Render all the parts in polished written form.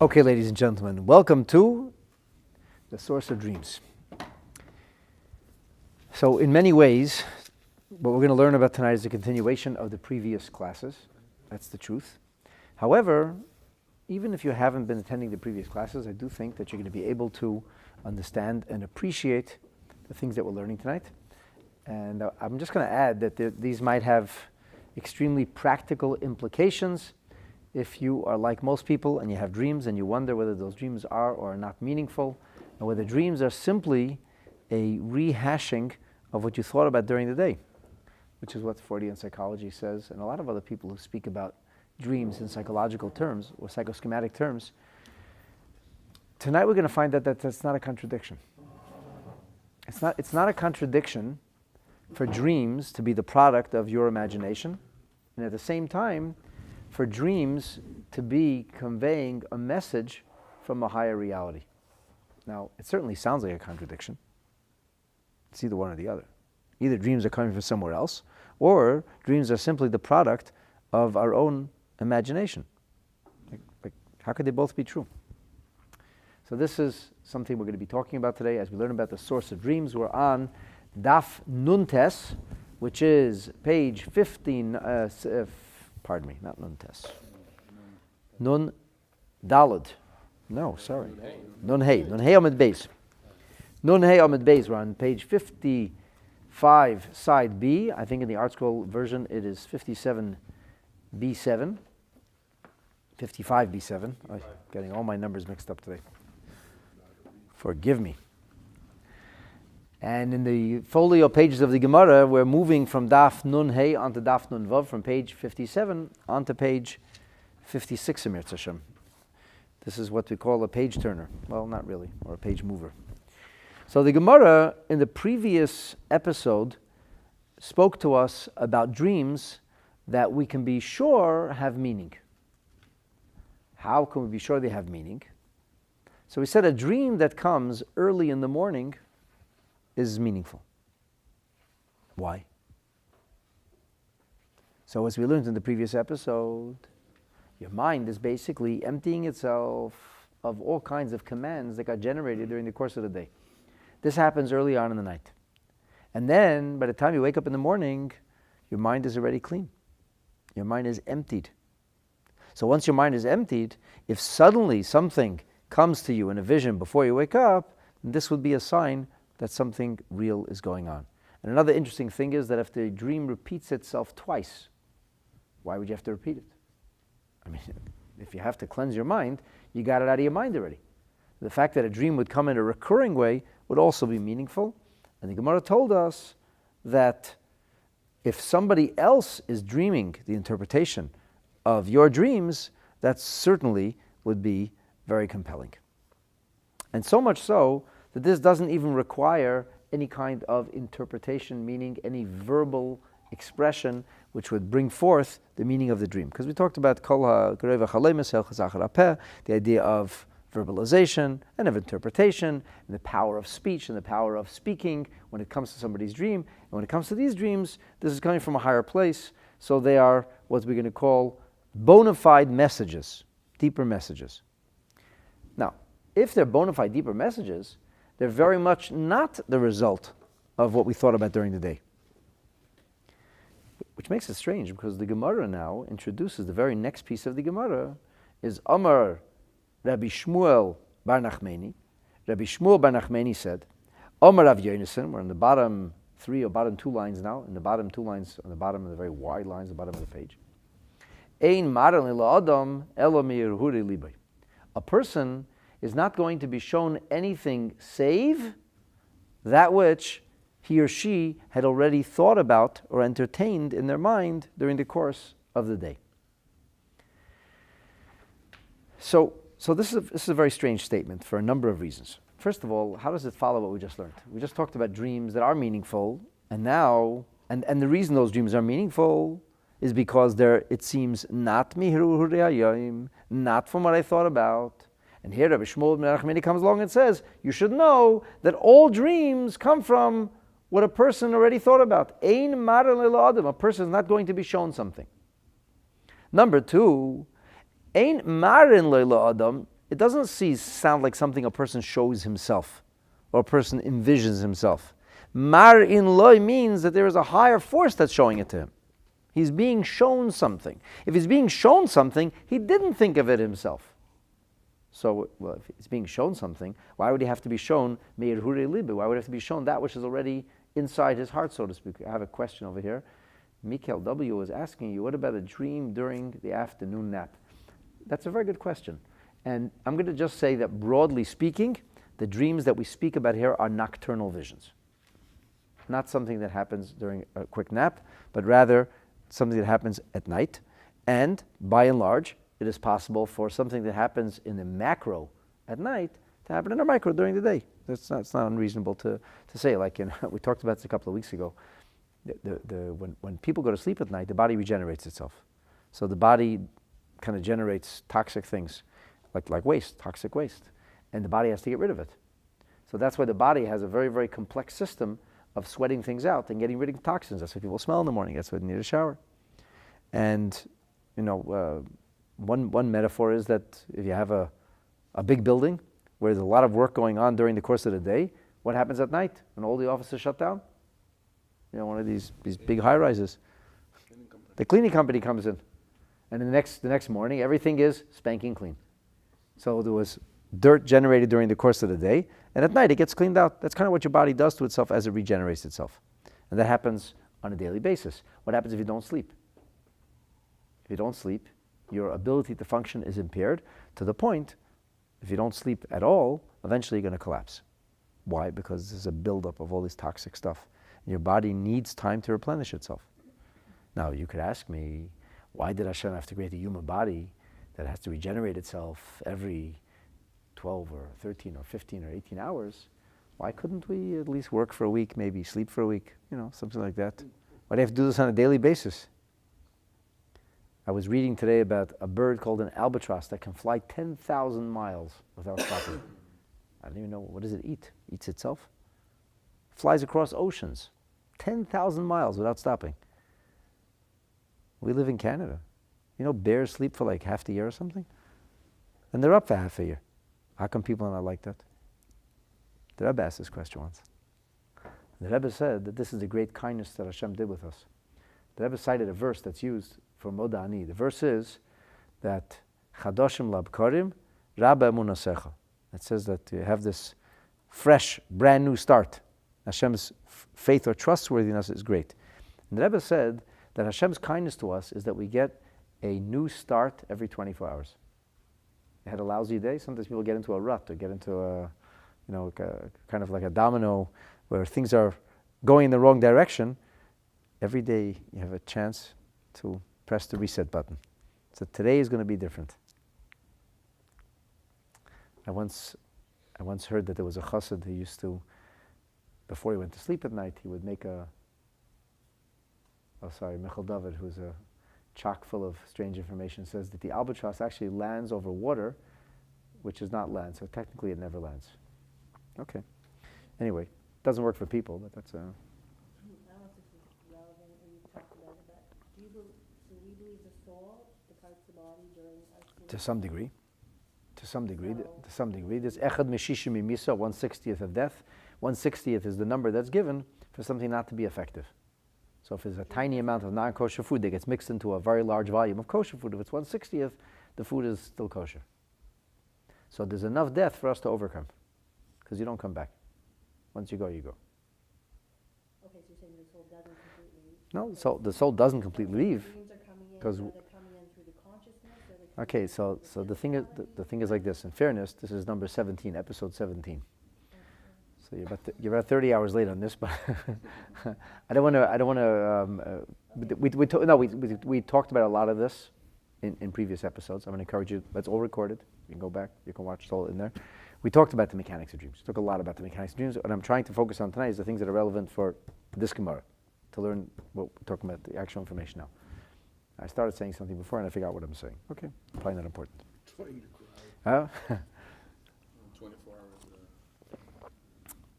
Okay, ladies and gentlemen, welcome to the source of dreams. So in many ways, what we're going to learn about tonight is a continuation of the previous classes. That's the truth. However, even if you haven't been attending the previous classes, I do think that you're going to be able to understand and appreciate the things that we're learning tonight. And I'm just going to add that these might have extremely practical implications if you are like most people and you have dreams and you wonder whether those dreams are or are not meaningful, and whether dreams are simply a rehashing of what you thought about during the day, which is what Freudian psychology says, and a lot of other people who speak about dreams in psychological terms or psychoschematic terms. Tonight we're going to find that that's not a contradiction. It's not a contradiction for dreams to be the product of your imagination, and at the same time, for dreams to be conveying a message from a higher reality. Now, it certainly sounds like a contradiction. It's either one or the other. Either dreams are coming from somewhere else, or dreams are simply the product of our own imagination. Like, how could they both be true? So this is something we're going to be talking about today as we learn about the source of dreams. We're on Daf Nuntes, which is page 15, pardon me, not Nuntes. Nun Dalad. No, sorry. Nun Hey. Nun Hey Amid Beis. Nun Hey Amid Beis. We're on page 55, side B. I think in the Art Scroll version it is 57B7. 55B7. I'm getting all my numbers mixed up today. Forgive me. And in the folio pages of the Gemara, we're moving from Daf Nun Hey onto Daf Nun Vav, from page 57 onto page 56, Amir Tzashem. This is what we call a page turner. Well, not really, or a page mover. So the Gemara, in the previous episode, spoke to us about dreams that we can be sure have meaning. How can we be sure they have meaning? So we said a dream that comes early in the morning is meaningful. Why? So as we learned in the previous episode, your mind is basically emptying itself of all kinds of commands that got generated during the course of the day. This happens early on in the night. And then, by the time you wake up in the morning, your mind is already clean. Your mind is emptied. So once your mind is emptied, if suddenly something comes to you in a vision before you wake up, this would be a sign that something real is going on. And another interesting thing is that if the dream repeats itself twice, why would you have to repeat it? I mean, if you have to cleanse your mind, you got it out of your mind already. The fact that a dream would come in a recurring way would also be meaningful. And the Gemara told us that if somebody else is dreaming the interpretation of your dreams, that certainly would be very compelling. And so much so that this doesn't even require any kind of interpretation, meaning any verbal expression which would bring forth the meaning of the dream. Because we talked about the idea of verbalization and of interpretation, and the power of speech and the power of speaking when it comes to somebody's dream. And when it comes to these dreams, this is coming from a higher place, so they are what we're going to call bona fide messages, deeper messages. Now, if they're bona fide deeper messages, they're very much not the result of what we thought about during the day. Which makes it strange, because the Gemara now introduces the very next piece of the Gemara is Amar Rabbi Shmuel Bar Nachmani. Rabbi Shmuel Bar Nachmani said, Amar Rav Yonason, we're in the bottom three or bottom two lines now, in the bottom two lines, on the bottom of the very wide lines, the bottom of the page. Ein maran la'adam ela mi'irhuri libay. A person is not going to be shown anything save that which he or she had already thought about or entertained in their mind during the course of the day. So this is a very strange statement for a number of reasons. First of all, how does it follow what we just learned? We just talked about dreams that are meaningful, and now, and the reason those dreams are meaningful is because they're, it seems, not mihru huriyayim, not from what I thought about. And here Rabbi Shmuel ben Nachmani comes along and says, you should know that all dreams come from what a person already thought about. Ein maran le'la adam, a person is not going to be shown something. Number two, Ein maran le'la adam it doesn't sound like something a person shows himself or a person envisions himself. Mar in loy means that there is a higher force that's showing it to him. He's being shown something. If he's being shown something, he didn't think of it himself. So, well, if he's being shown something, why would he have to be shown meir hure libe? Why would he have to be shown that which is already inside his heart, so to speak? I have a question over here. Mikael W. was asking you, what about a dream during the afternoon nap? That's a very good question. And I'm going to just say that broadly speaking, the dreams that we speak about here are nocturnal visions. Not something that happens during a quick nap, but rather something that happens at night. And by and large, it is possible for something that happens in the macro at night to happen in a micro during the day. It's not unreasonable to say. Like we talked about this a couple of weeks ago. When people go to sleep at night, the body regenerates itself. So the body kind of generates toxic things, like waste, toxic waste. And the body has to get rid of it. So that's why the body has a very, very complex system of sweating things out and getting rid of toxins. That's why people smell in the morning. That's why they need a shower. And, one metaphor is that if you have a big building where there's a lot of work going on during the course of the day, what happens at night when all the offices shut down? One of these big high-rises. The cleaning company comes in. And the next morning, everything is spanking clean. So there was dirt generated during the course of the day, and at night it gets cleaned out. That's kind of what your body does to itself as it regenerates itself. And that happens on a daily basis. What happens if you don't sleep? If you don't sleep, your ability to function is impaired to the point, if you don't sleep at all, eventually you're going to collapse. Why? Because there's a buildup of all this toxic stuff. And your body needs time to replenish itself. Now, you could ask me, why did Hashem have to create a human body that has to regenerate itself every 12 or 13 or 15 or 18 hours? Why couldn't we at least work for a week, maybe sleep for a week, something like that? Why do you have to do this on a daily basis? I was reading today about a bird called an albatross that can fly 10,000 miles without stopping. I don't even know, what does it eat? Eats itself? Flies across oceans, 10,000 miles without stopping. We live in Canada. Bears sleep for like half the year or something? And they're up for half a year. How come people are not like that? The Rebbe asked this question once. The Rebbe said that this is the great kindness that Hashem did with us. The Rebbe cited a verse that's used for Moda Ani. The verse is that Chadoshim labkarim Rabba emunasecha. It says that you have this fresh, brand new start. Hashem's faith or trustworthiness is great. And the Rebbe said that Hashem's kindness to us is that we get a new start every 24 hours. You had a lousy day. Sometimes people get into a rut or get into a kind of like a domino where things are going in the wrong direction. Every day you have a chance to press the reset button. So today is going to be different. I once heard that there was a chassid who used to, before he went to sleep at night, he would make Michal David, who's a chock full of strange information, says that the albatross actually lands over water, which is not land, so technically it never lands. Okay. Anyway, doesn't work for people, but that's I don't know if this is relevant when you talked about it, but do we believe the soul departs the body during our sleep? To some degree. There's echad meshishim mimisa, 1/60th of death. 1/60th is the number that's given for something not to be effective. So if there's a tiny amount of non-kosher food that gets mixed into a very large volume of kosher food, if it's 1/60th, the food is still kosher. So there's enough death for us to overcome, because you don't come back. Once you go, you go. Okay, so you're saying the soul doesn't completely leave? No, so the soul doesn't completely leave. Dreams are coming in, Because are they coming in through the consciousness? Or they okay, so the thing is like this. In fairness, this is number 17, episode 17. So you're about 30 hours late on this, but I don't want to. We talked about a lot of this in previous episodes. I'm going to encourage you. That's all recorded. You can go back. You can watch it all in there. We talked about the mechanics of dreams. We talked a lot about the mechanics of dreams. What I'm trying to focus on tonight is the things that are relevant for this Gemara, to learn what we're talking about, the actual information now. I started saying something before and I figured out what I'm saying. Okay, probably not important. 24 hours.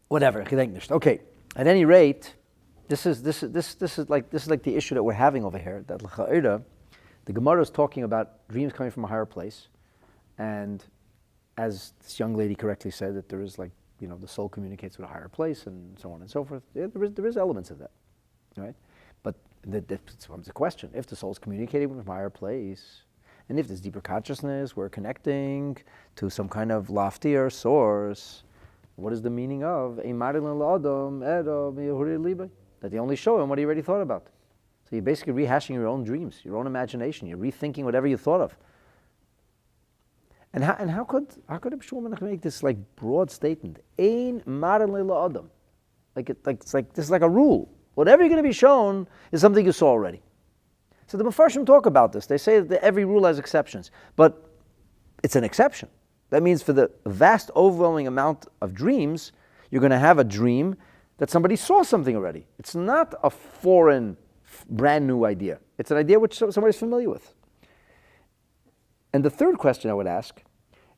Whatever. Okay. At any rate, this is like the issue that we're having over here. That the Gemara is talking about dreams coming from a higher place, and as this young lady correctly said, that there is like, the soul communicates with a higher place and so on and so forth. Yeah, there is elements of that, right? But that becomes a question. If the soul is communicating with a higher place, and if there's deeper consciousness, we're connecting to some kind of loftier source, what is the meaning of that they only show him what he already thought about? So you're basically rehashing your own dreams, your own imagination. You're rethinking whatever you thought of. And how could a Shulman make this like broad statement? Ein marin leila adam. It's like this is like a rule. Whatever you're going to be shown is something you saw already. So the Mefarshim talk about this. They say that every rule has exceptions, but it's an exception. That means for the vast, overwhelming amount of dreams, you're going to have a dream that somebody saw something already. It's not a foreign, brand new idea. It's an idea which somebody's familiar with. And the third question I would ask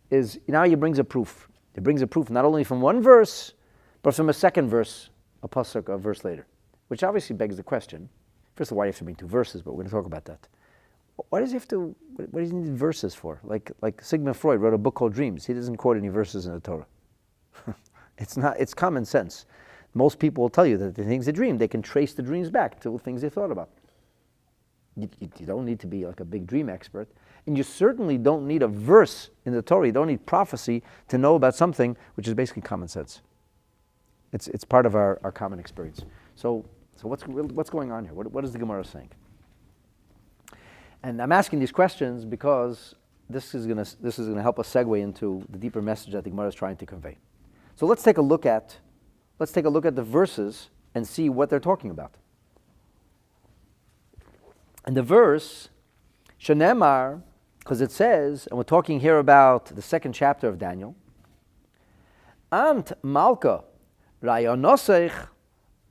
is, now he brings a proof. He brings a proof not only from one verse, but from a second verse, a pasuk, a verse later, which obviously begs the question. First of all, why do you have to bring two verses? But we're going to talk about that. Why does he have to? What does he need verses for? Like Sigmund Freud wrote a book called Dreams. He doesn't quote any verses in the Torah. It's common sense. Most people will tell you that the things they dream, they can trace the dreams back to things they thought about. You don't need to be like a big dream expert. And you certainly don't need a verse in the Torah. You don't need prophecy to know about something which is basically common sense. It's part of our common experience. So what's going on here? What is the Gemara saying? And I'm asking these questions because this is going to help us segue into the deeper message that the Gemara is trying to convey. So let's take a look at the verses and see what they're talking about. And the verse, Shenemar, because it says, and we're talking here about the second chapter of Daniel, Ant Malka Rayonosech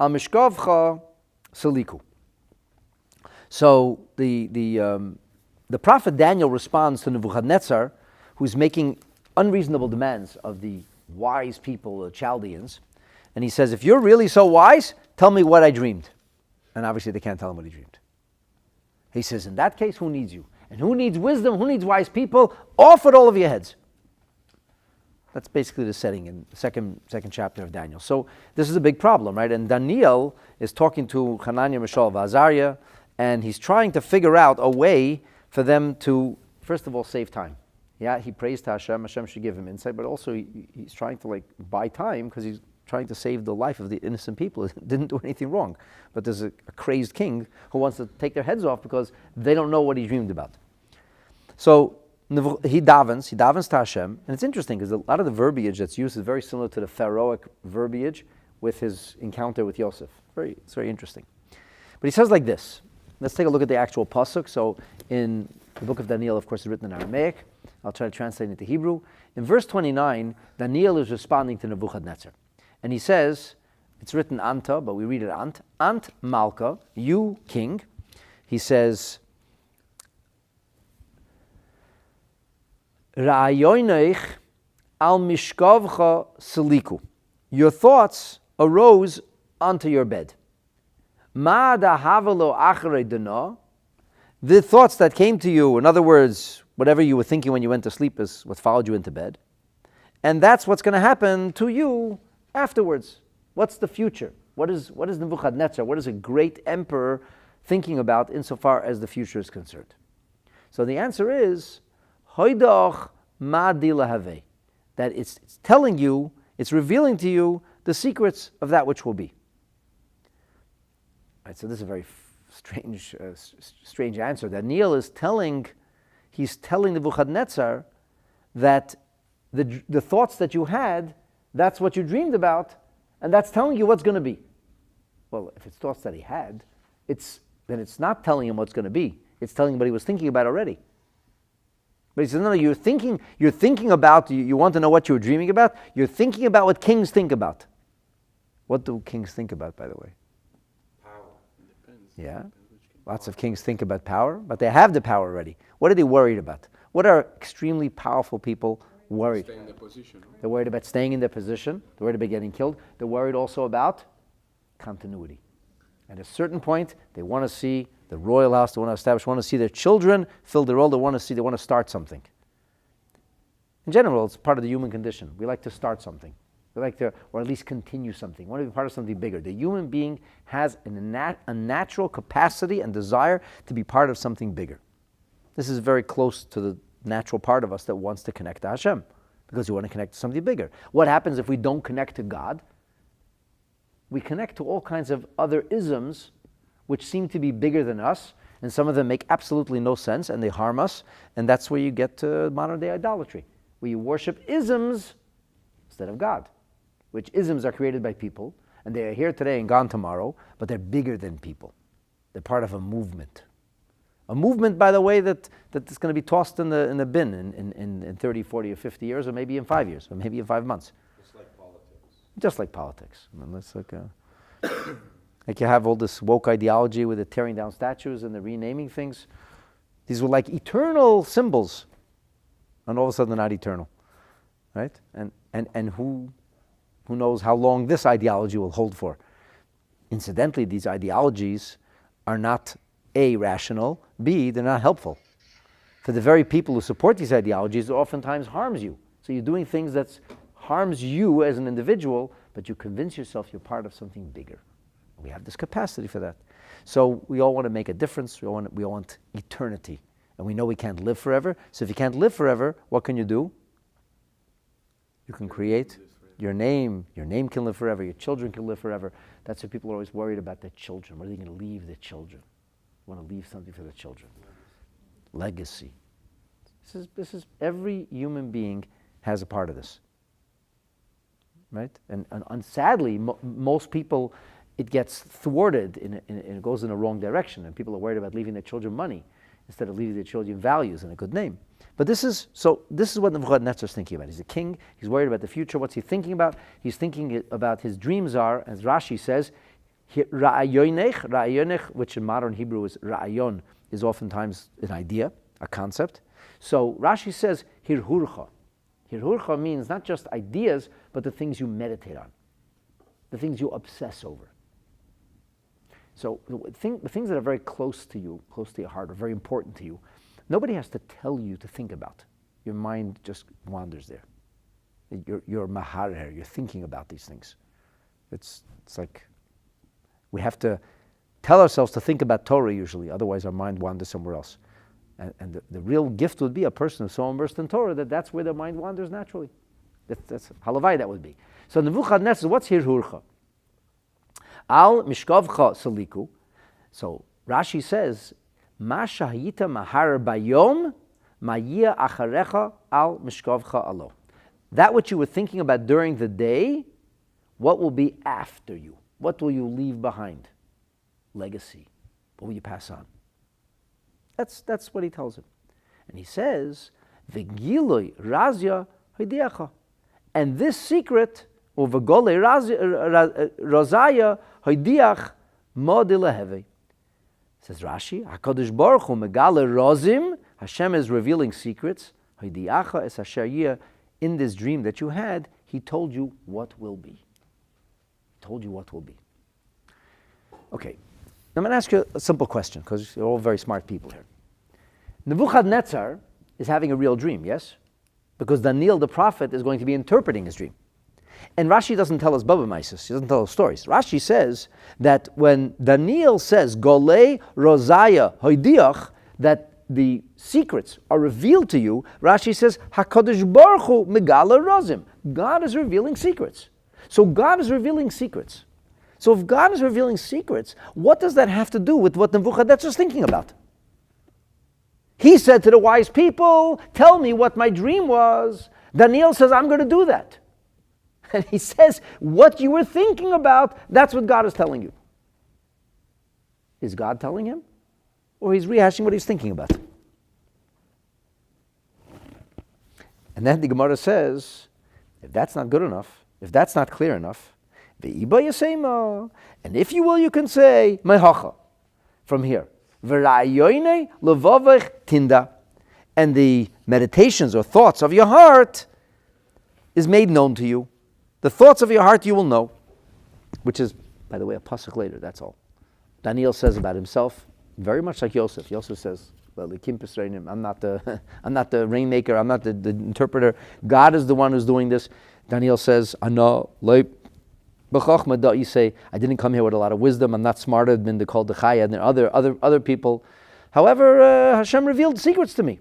Amishkovcha Seliku. So the prophet Daniel responds to Nebuchadnezzar, who's making unreasonable demands of the wise people, the Chaldeans, and he says, if you're really so wise, tell me what I dreamed. And obviously they can't tell him what he dreamed. He says, in that case, who needs you? And who needs wisdom? Who needs wise people? Off with all of your heads. That's basically the setting in the second chapter of Daniel. So this is a big problem, right? And Daniel is talking to Hananiah, Mishael, and Azariah, and he's trying to figure out a way for them to, first of all, save time. Yeah, he prays to Hashem. Hashem should give him insight, but also he's trying to buy time because he's trying to save the life of the innocent people who didn't do anything wrong. But there's a crazed king who wants to take their heads off because they don't know what he dreamed about. So he davens to Hashem, and it's interesting because a lot of the verbiage that's used is very similar to the Pharaohic verbiage with his encounter with Yosef. It's very interesting. But he says like this. Let's take a look at the actual pasuk. So in the book of Daniel, of course, it's written in Aramaic. I'll try to translate it into Hebrew. In verse 29, Daniel is responding to Nebuchadnezzar. And he says, it's written Anta, but we read it Ant Malka, you king. He says, Ra'ayoneich al mishkavcha seliku. Your thoughts arose onto your bed. Ma da havalo achrei dana. The thoughts that came to you, in other words, whatever you were thinking when you went to sleep is what followed you into bed. And that's what's going to happen to you afterwards. What's the future? What is Nebuchadnezzar? What is a great emperor thinking about insofar as the future is concerned? So the answer is, Hoidach ma dilahave. That it's telling you, it's revealing to you the secrets of that which will be. Right, so this is a very strange answer. Daniel is telling Nebuchadnezzar that the thoughts that you had, that's what you dreamed about, and that's telling you what's going to be. Well, if it's thoughts that he had, then it's not telling him what's going to be. It's telling him what he was thinking about already. But he says, no, you're thinking about, you want to know what you were dreaming about? You're thinking about what kings think about. What do kings think about, by the way? Power. Depends. Yeah. Lots of kings think about power, but they have the power already. What are they worried about? What are extremely powerful people worried? Stay in the position. Right? They're worried about staying in their position. They're worried about getting killed. They're worried also about continuity. At a certain point, they want to see the royal house, they want to establish, want to see their children fill the role, they want to start something. In general, it's part of the human condition. We like to start something. We like to, or at least continue something. We want to be part of something bigger. The human being has a natural capacity and desire to be part of something bigger. This is very close to the natural part of us that wants to connect to Hashem, because we want to connect to something bigger. What happens if we don't connect to God? We connect to all kinds of other isms which seem to be bigger than us, and some of them make absolutely no sense, and they harm us, and that's where you get to modern-day idolatry, where you worship isms instead of God, which isms are created by people, and they are here today and gone tomorrow, but they're bigger than people. They're part of a movement. A movement, by the way, that is going to be tossed in the bin in 30, 40, or 50 years, or maybe in 5 years, or maybe in 5 months. Just like politics. Just like politics. I mean, that's like, like you have all this woke ideology with the tearing down statues and the renaming things. These were like eternal symbols, and all of a sudden they're not eternal, right? And who knows how long this ideology will hold for? Incidentally, these ideologies are not A, rational, B, they're not helpful. For the very people who support these ideologies, it oftentimes harms you. So you're doing things that harms you as an individual, but you convince yourself you're part of something bigger. We have this capacity for that. So we all want to make a difference. We all want eternity. And we know we can't live forever. So if you can't live forever, what can you do? You can create your name. Your name can live forever. Your children can live forever. That's why people are always worried about their children. What are they going to leave their children? Want to leave something for the children. Legacy. This is every human being has a part of this, right? And sadly, most people, it gets thwarted and it goes in the wrong direction, and people are worried about leaving their children money instead of leaving their children values and a good name. But this is what Nebuchadnezzar is thinking about. He's a king. He's worried about the future. What's he thinking about? He's thinking about his dreams are, as Rashi says, Ra'ayonech, which in modern Hebrew is ra'ayon, is oftentimes an idea, a concept. So Rashi says hirhurcha. Hirhurcha means not just ideas, but the things you meditate on, the things you obsess over. So the things that are very close to you, close to your heart, are very important to you. Nobody has to tell you to think about. Your mind just wanders there. You're maharer, you're thinking about these things. It's like we have to tell ourselves to think about Torah usually, otherwise our mind wanders somewhere else. And the real gift would be a person who's so immersed in Torah that's where their mind wanders naturally. That's halavai that would be. So Nebuchadnezzar, what's hirhurcha? Al mishkavcha saliku. So Rashi says, Ma shahita mahar bayom, ma'yia acharecha al mishkavcha alo. That which you were thinking about during the day, what will be after you? What will you leave behind? Legacy. What will you pass on? That's what he tells him. And he says, V'giloi razia hoidiacha. And this secret, or v'golei razaya hoidiach modilaheve. Says Rashi, HaKadosh Baruch Hu megale rozim, Hashem is revealing secrets, hoidiacha es asher in this dream that you had, he told you what will be. Told you what will be. Okay, I'm going to ask you a simple question, because you're all very smart people here. Nebuchadnezzar is having a real dream, yes? Because Daniel the prophet is going to be interpreting his dream. And Rashi doesn't tell us Baba Maisis, he doesn't tell us stories. Rashi says that when Daniel says, Golei Rozaya Hoidiach, that the secrets are revealed to you, Rashi says, HaKadosh Baruch Hu Megala Rozim. God is revealing secrets. So God is revealing secrets. So if God is revealing secrets, what does that have to do with what Nebuchadnezzar is thinking about? He said to the wise people, tell me what my dream was. Daniel says, I'm going to do that. And he says, what you were thinking about, that's what God is telling you. Is God telling him? Or he's rehashing what he's thinking about? And then the Gemara says, if that's not good enough, if that's not clear enough, and if you will, you can say, Mehacha, from here. And the meditations or thoughts of your heart is made known to you. The thoughts of your heart you will know, which is, by the way, a pasuk later, that's all. Daniel says about himself, very much like Yosef. Yosef says, I'm not the I'm not the rainmaker, I'm not the interpreter. God is the one who's doing this. Daniel says, Ana leip b'chochma da say, I didn't come here with a lot of wisdom, I'm not smarter than the Kol Dechaya than other people. However, Hashem revealed secrets to me.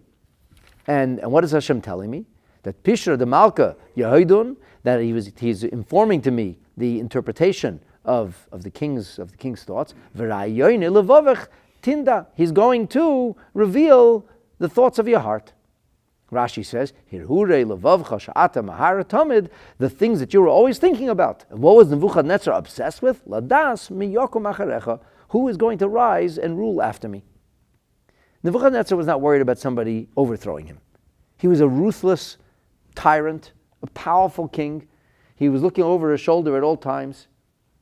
And what is Hashem telling me? That Pishra the Malka Yehoidun, that he's informing to me the interpretation of the king's thoughts. V'rayoyne levavech tinda. He's going to reveal the thoughts of your heart. Rashi says, Hirhure levavcha sha'ata mahara tamid, the things that you were always thinking about. And what was Nebuchadnezzar obsessed with? Ladas miyokum acharecha. Who is going to rise and rule after me? Nebuchadnezzar was not worried about somebody overthrowing him. He was a ruthless tyrant, a powerful king. He was looking over his shoulder at all times,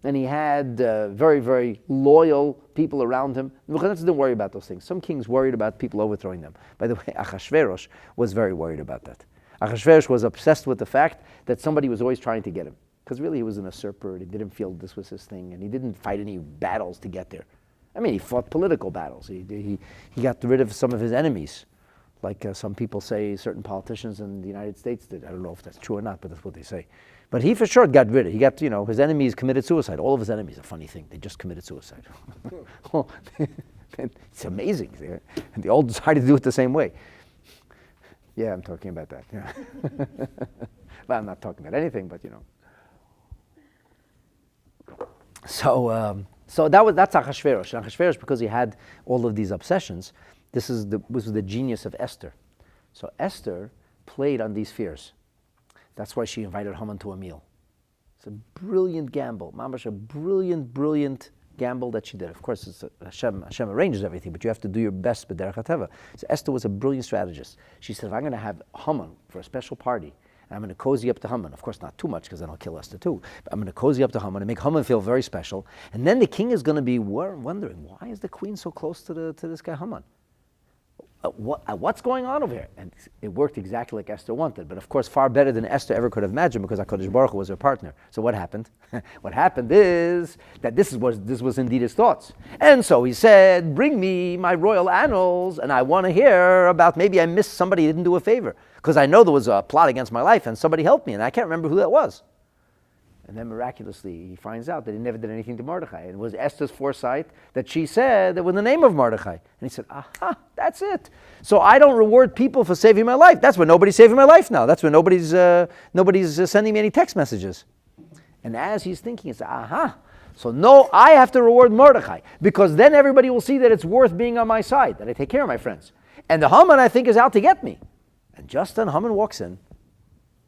and he had very, very loyal people around him. Nebuchadnezzar didn't worry about those things. Some kings worried about people overthrowing them. By the way, Achashverosh was very worried about that. Achashverosh was obsessed with the fact that somebody was always trying to get him, because really he was an usurper, and he didn't feel this was his thing, and he didn't fight any battles to get there. I mean, he fought political battles. He got rid of some of his enemies, like some people say certain politicians in the United States did. I don't know if that's true or not, but that's what they say. But he for sure got rid of it. He got, his enemies committed suicide. All of his enemies, a funny thing, they just committed suicide. It's amazing. And they all decided to do it the same way. Yeah, I'm talking about that. Yeah. Well, I'm not talking about anything, but So that's Achashverosh. And Achashverosh, because he had all of these obsessions, this was the genius of Esther. So Esther played on these fears. That's why she invited Haman to a meal. It's a brilliant gamble. Mamash, a brilliant gamble that she did. Of course, it's Hashem arranges everything, but you have to do your best b'derech hateva. So Esther was a brilliant strategist. She said, if I'm going to have Haman for a special party, and I'm going to cozy up to Haman. Of course, not too much, because then I'll kill Esther too. But I'm going to cozy up to Haman and make Haman feel very special. And then the king is going to be wondering, why is the queen so close to this guy Haman? What's going on over here? And it worked exactly like Esther wanted. But of course, far better than Esther ever could have imagined, because HaKadosh Baruch Hu was her partner. So what happened? What happened is that this was indeed his thoughts. And so he said, bring me my royal annals, and I want to hear about maybe I missed somebody who didn't do a favor. Because I know there was a plot against my life, and somebody helped me, and I can't remember who that was. And then miraculously, he finds out that he never did anything to Mordechai. It was Esther's foresight that she said that was the name of Mordechai. And he said, aha, that's it. So I don't reward people for saving my life. That's when nobody's saving my life now. That's when nobody's sending me any text messages. And as he's thinking, he said, aha. So no, I have to reward Mordechai, because then everybody will see that it's worth being on my side, that I take care of my friends. And the Haman, I think, is out to get me. And just then Haman walks in.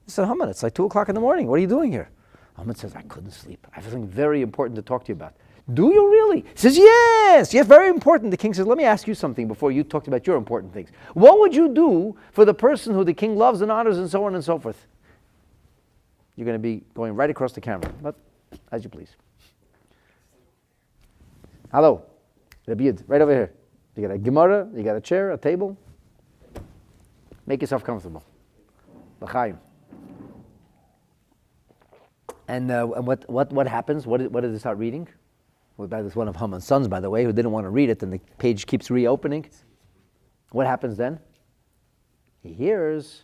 He said, Haman, it's like 2 o'clock in the morning. What are you doing here? Haman says, I couldn't sleep. I have something very important to talk to you about. Do you really? He says, yes, very important. The king says, let me ask you something before you talk about your important things. What would you do for the person who the king loves and honors, and so on and so forth? You're going to be going right across the camera, but as you please. Hello, Rabbi, right over here. You got a Gemara, you got a chair, a table. Make yourself comfortable. L'chaim. And what happens? What did they start reading? Well, that is one of Haman's sons, by the way, who didn't want to read it, and the page keeps reopening. What happens then? Here's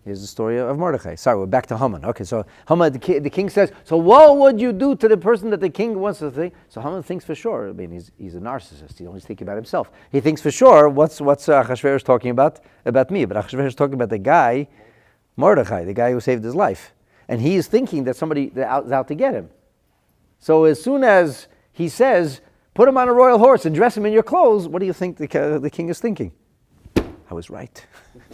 the story of Mordechai. Sorry, we're back to Haman. Okay, so Haman, the king says, so what would you do to the person that the king wants to think? So Haman thinks for sure. I mean, he's a narcissist. He's always thinking about himself. He thinks for sure, what's Achashverosh talking about me? But Achashverosh is talking about the guy, Mordechai, the guy who saved his life. And he is thinking that somebody is out to get him. So as soon as he says, put him on a royal horse and dress him in your clothes, what do you think the king is thinking? I was right.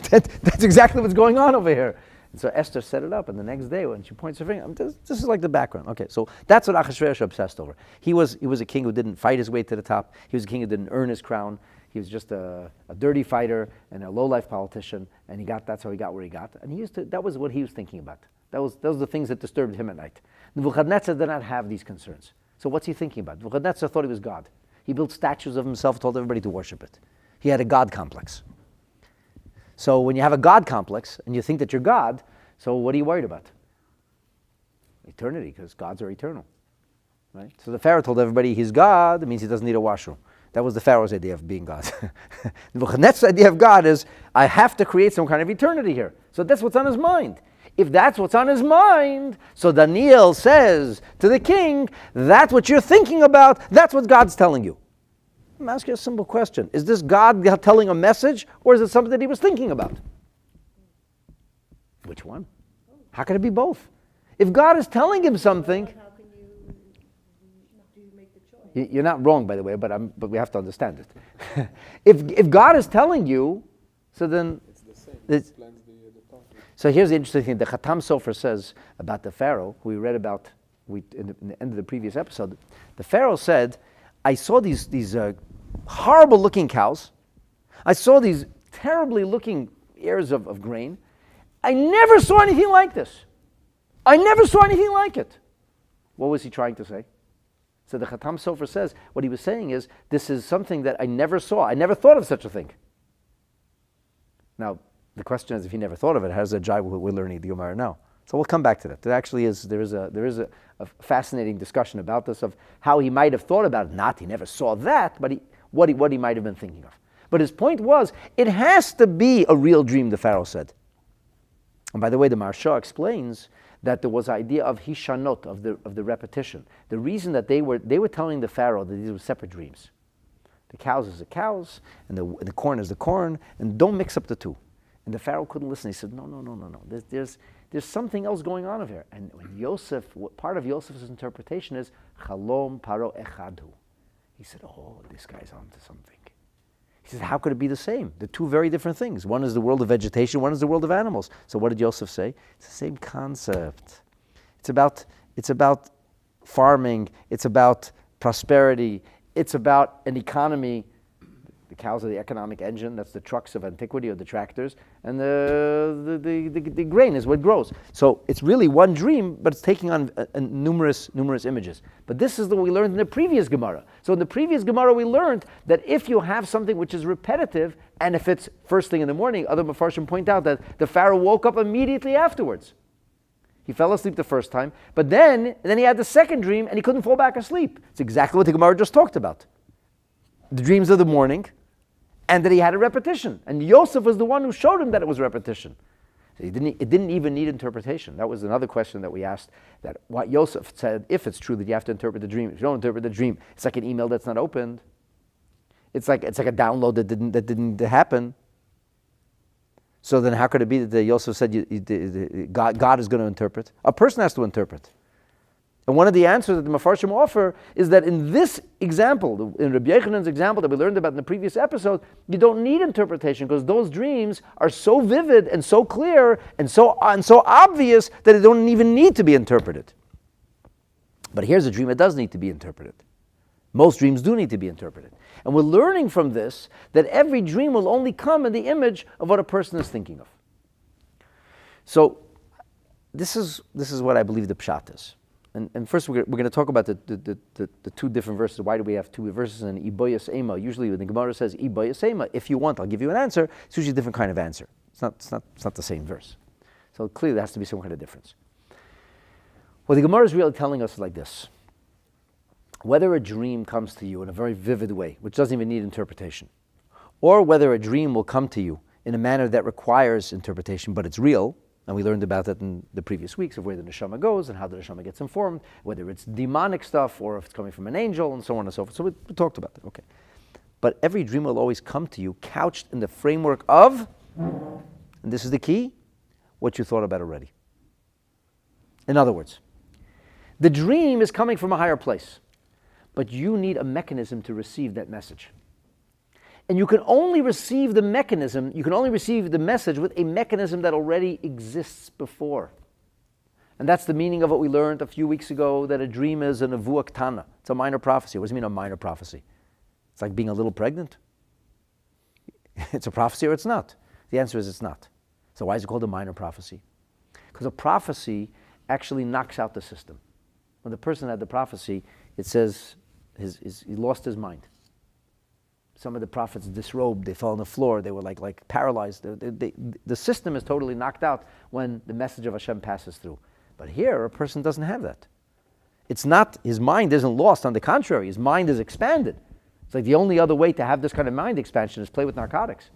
That's exactly what's going on over here. And so Esther set it up, and the next day when she points her finger, this is like the background. Okay, so that's what Achashverosh obsessed over. He was a king who didn't fight his way to the top. He was a king who didn't earn his crown. He was just a dirty fighter and a low-life politician, and that's how he got where he got. And that was what he was thinking about. Those were the things that disturbed him at night. Nebuchadnezzar did not have these concerns. So what's he thinking about? Nebuchadnezzar thought he was God. He built statues of himself, told everybody to worship it. He had a God complex. So when you have a God complex and you think that you're God, so what are you worried about? Eternity, because gods are eternal. Right? So the Pharaoh told everybody he's God, it means he doesn't need a washroom. That was the Pharaoh's idea of being God. Nebuchadnezzar's idea of God is, I have to create some kind of eternity here. So that's what's on his mind. If that's what's on his mind, so Daniel says to the king, that's what you're thinking about, that's what God's telling you. I'm asking you a simple question. Is this God telling a message, or is it something that he was thinking about? Which one? How can it be both? If God is telling him something... How can do you make the choice? You're not wrong, by the way, but we have to understand it. if God is telling you, so then... It's the same. It's, Explains the topic. so here's the interesting thing. The Khatam Sofer says about the Pharaoh, who we read about in the end of the previous episode. The Pharaoh said, I saw these horrible looking cows. I saw these terribly looking ears of grain. I never saw anything like this. I never saw anything like it. What was he trying to say? So the Khatam Sofer says, what he was saying is, this is something that I never saw. I never thought of such a thing. Now, the question is, if he never thought of it, how does that jive with what we're learning the Gemara now? So we'll come back to that. There actually is, there is a fascinating discussion about this, of how he might have thought about it. Not, he never saw that, but what he might have been thinking of. But his point was, it has to be a real dream, the Pharaoh said. And by the way, the Maharsha explains that there was an idea of hishanot, of the repetition. The reason that they were telling the Pharaoh that these were separate dreams. The cows is the cows, and the corn is the corn, and don't mix up the two. And the Pharaoh couldn't listen. He said, no. There's something else going on over here. And when Yosef, part of Yosef's interpretation is chalom paro echadhu. He said, oh, this guy's onto something. He says, how could it be the same? They're two very different things. One is the world of vegetation, one is the world of animals. So what did Yosef say? It's the same concept. It's about farming, it's about prosperity, it's about an economy. The cows are the economic engine, that's the trucks of antiquity, or the tractors, and the grain is what grows. So it's really one dream, but it's taking on numerous images. But this is what we learned in the previous Gemara. So in the previous Gemara we learned that if you have something which is repetitive, and if it's first thing in the morning, other Mefarshim point out that the Pharaoh woke up immediately afterwards. He fell asleep the first time, but then he had the second dream and he couldn't fall back asleep. It's exactly what the Gemara just talked about. The dreams of the morning, and that he had a repetition. And Yosef was the one who showed him that it was repetition. So it didn't even need interpretation. That was another question that we asked, that what Yosef said, if it's true that you have to interpret the dream. If you don't interpret the dream, it's like an email that's not opened. It's like a download that didn't happen. So then how could it be that Yosef said God is going to interpret? A person has to interpret. And one of the answers that the Mefarshim offer is that in this example, in Rabbi Yochanan's example that we learned about in the previous episode, you don't need interpretation, because those dreams are so vivid and so clear and so obvious that they don't even need to be interpreted. But here's a dream that does need to be interpreted. Most dreams do need to be interpreted. And we're learning from this that every dream will only come in the image of what a person is thinking of. So this is what I believe the pshat is. And first we're going to talk about the two different verses. Why do we have two verses in Iboyas Ema? Usually when the Gemara says Iboyas Ema, if you want, I'll give you an answer. It's usually a different kind of answer. It's not the same verse. So clearly there has to be some kind of difference. What the Gemara is really telling us is like this. Whether a dream comes to you in a very vivid way, which doesn't even need interpretation, or whether a dream will come to you in a manner that requires interpretation, but it's real, and we learned about that in the previous weeks, of where the neshama goes and how the neshama gets informed, whether it's demonic stuff or if it's coming from an angel, and so on and so forth. So we talked about that, okay. But every dream will always come to you couched in the framework of, and this is the key, what you thought about already. In other words, the dream is coming from a higher place, but you need a mechanism to receive that message. And you can only receive the mechanism, you can only receive the message with a mechanism that already exists before. And that's the meaning of what we learned a few weeks ago, that a dream is a nevuah ktana. It's a minor prophecy. What does it mean, a minor prophecy? It's like being a little pregnant. It's a prophecy or it's not? The answer is it's not. So why is it called a minor prophecy? Because a prophecy actually knocks out the system. When the person had the prophecy, it says he lost his mind. Some of the prophets disrobed, they fell on the floor, they were like paralyzed. The system is totally knocked out when the message of Hashem passes through. But here, a person doesn't have that. It's not, his mind isn't lost, on the contrary, his mind is expanded. It's like the only other way to have this kind of mind expansion is play with narcotics.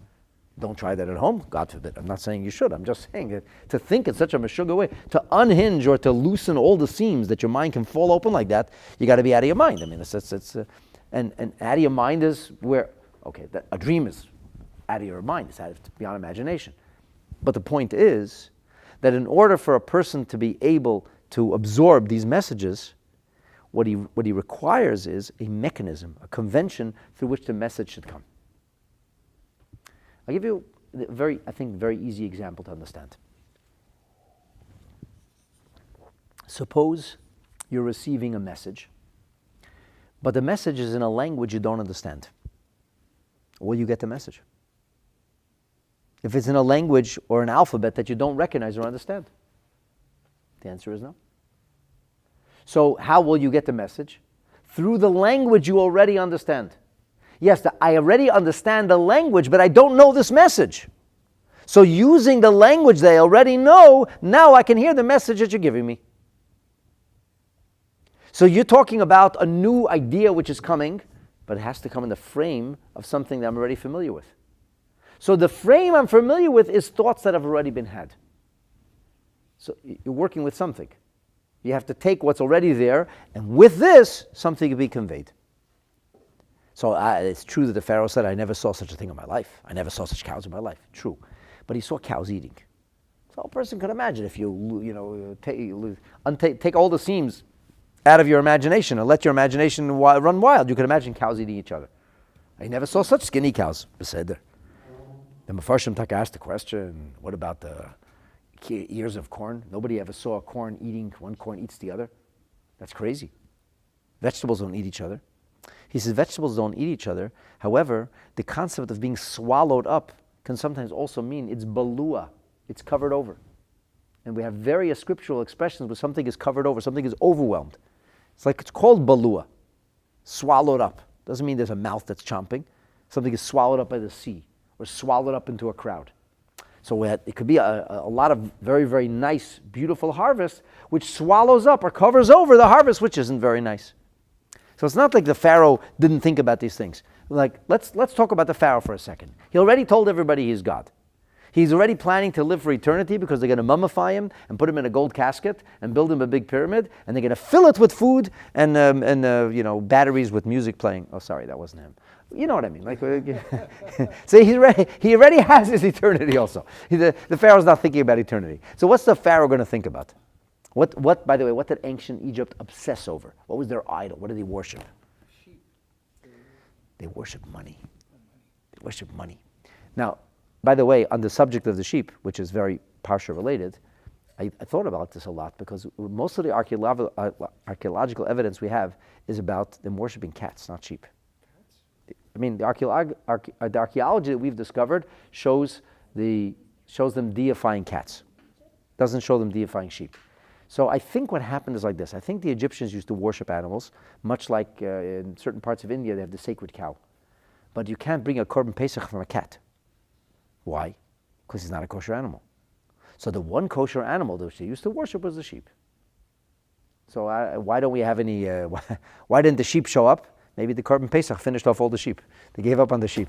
Don't try that at home, God forbid. I'm not saying you should. I'm just saying that to think in such a meshuggah way, to unhinge or to loosen all the seams that your mind can fall open like that, you got to be out of your mind. I mean, and out of your mind is where, okay, a dream is out of your mind. It's out of beyond imagination. But the point is that in order for a person to be able to absorb these messages, what he requires is a mechanism, a convention through which the message should come. I'll give you a very easy example to understand. Suppose you're receiving a message, but the message is in a language you don't understand. Will you get the message? If it's in a language or an alphabet that you don't recognize or understand? The answer is no. So how will you get the message? Through the language you already understand. Yes, I already understand the language, but I don't know this message. So using the language they already know, now I can hear the message that you're giving me. So you're talking about a new idea which is coming, but it has to come in the frame of something that I'm already familiar with. So the frame I'm familiar with is thoughts that have already been had. So you're working with something. You have to take what's already there, and with this, something can be conveyed. So it's true that the Pharaoh said, I never saw such a thing in my life. I never saw such cows in my life. True. But he saw cows eating. So a person could imagine if you take all the seams out of your imagination and let your imagination run wild, you could imagine cows eating each other. I never saw such skinny cows. The Mefarshim Taka asked the question, what about the ears of corn? Nobody ever saw a corn eating, one corn eats the other. That's crazy. Vegetables don't eat each other. He says vegetables don't eat each other. However, the concept of being swallowed up can sometimes also mean it's balua, it's covered over. And we have various scriptural expressions where something is covered over, something is overwhelmed. It's called balua, swallowed up. Doesn't mean there's a mouth that's chomping. Something is swallowed up by the sea or swallowed up into a crowd. So it could be a lot of very, very nice, beautiful harvest which swallows up or covers over the harvest which isn't very nice. So it's not like the Pharaoh didn't think about these things. Like, let's talk about the Pharaoh for a second. He already told everybody he's God. He's already planning to live for eternity because they're going to mummify him and put him in a gold casket and build him a big pyramid, and they're going to fill it with food and batteries with music playing. Oh, sorry, that wasn't him. You know what I mean? So he already has his eternity also. The Pharaoh's not thinking about eternity. So what's the Pharaoh going to think about? What, by the way, what did ancient Egypt obsess over? What was their idol? What did they worship? Sheep. They worship money. They worship money. Now, by the way, on the subject of the sheep, which is very parsha related, I thought about this a lot because most of the archaeological evidence we have is about them worshiping cats, not sheep. I mean, the archaeology that we've discovered shows them deifying cats. Doesn't show them deifying sheep. So I think what happened is like this. I think the Egyptians used to worship animals, much like in certain parts of India they have the sacred cow. But you can't bring a korban pesach from a cat. Why? Because he's not a kosher animal. So the one kosher animal that they used to worship was the sheep. So why don't we have any, why didn't the sheep show up? Maybe the korban pesach finished off all the sheep. They gave up on the sheep.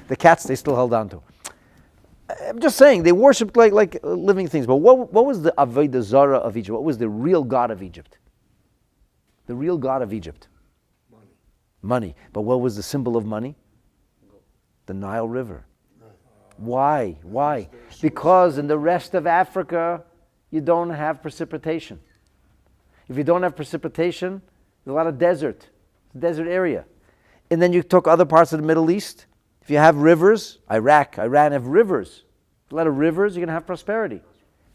The cats they still held on to. I'm just saying, they worshipped like living things. But what was the Avodah Zarah of Egypt? What was the real God of Egypt? The real God of Egypt? Money. But what was the symbol of money? The Nile River. Why? Because in the rest of Africa, you don't have precipitation. If you don't have precipitation, there's a lot of desert. It's a desert area. And then you took other parts of the Middle East. If you have rivers, Iran have rivers. A lot of rivers, you're going to have prosperity.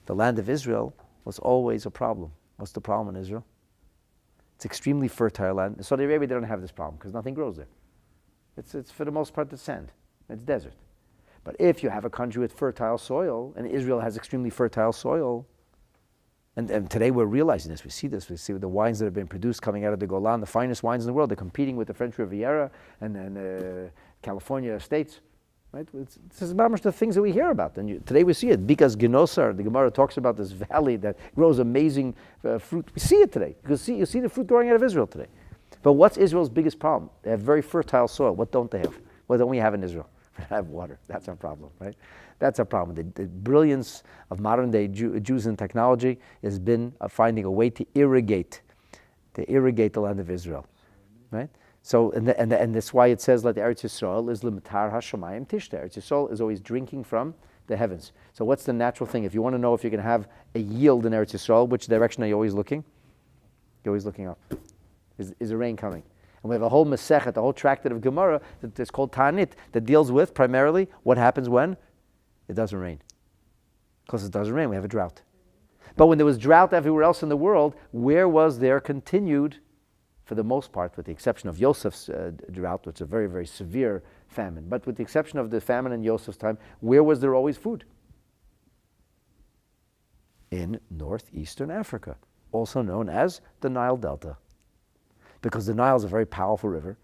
The land of Israel was always a problem. What's the problem in Israel? It's extremely fertile land. In Saudi Arabia, they don't have this problem because nothing grows there. It's for the most part, it's sand. It's desert. But if you have a country with fertile soil, and Israel has extremely fertile soil, and today we're realizing this, we see the wines that have been produced coming out of the Golan, the finest wines in the world, they're competing with the French Riviera and California estates. Right? This is about much the things that we hear about. And today we see it. Because Genosar, the Gemara talks about this valley that grows amazing fruit. We see it today. You see the fruit growing out of Israel today. But what's Israel's biggest problem? They have very fertile soil. What don't they have? What don't we have in Israel? We don't have water. That's our problem, right? That's our problem. The brilliance of modern day Jews in technology has been finding a way to irrigate the land of Israel, right? So, and that's why it says that Eretz Yisrael is limitar hashamayim tishta. Eretz Yisrael is always drinking from the heavens. So what's the natural thing? If you want to know if you can have a yield in Eretz Yisrael, which direction are you always looking? You're always looking up. Is the rain coming? And we have a whole Masechet, a whole tractate of Gemara that is called Ta'anit, that deals with primarily what happens when it doesn't rain. Because it doesn't rain, we have a drought. But when there was drought everywhere else in the world, where was there continued, for the most part, with the exception of Yosef's drought, which is a very, very severe famine, but with the exception of the famine in Yosef's time, where was there always food? In northeastern Africa, also known as the Nile Delta. Because the Nile is a very powerful river,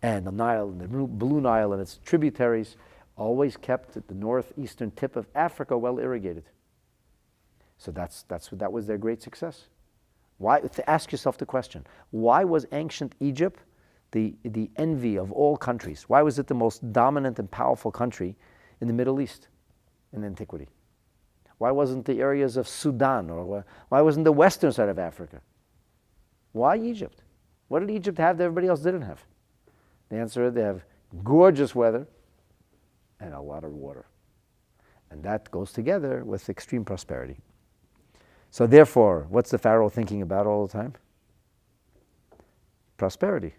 and the Nile, the Blue Nile and its tributaries always kept the northeastern tip of Africa well irrigated. So that was their great success. Why? Ask yourself the question: why was ancient Egypt the envy of all countries? Why was it the most dominant and powerful country in the Middle East in antiquity? Why wasn't the areas of Sudan, or why wasn't the western side of Africa? Why Egypt? What did Egypt have that everybody else didn't have? The answer is they have gorgeous weather and a lot of water. And that goes together with extreme prosperity. So therefore, what's the Pharaoh thinking about all the time? Prosperity.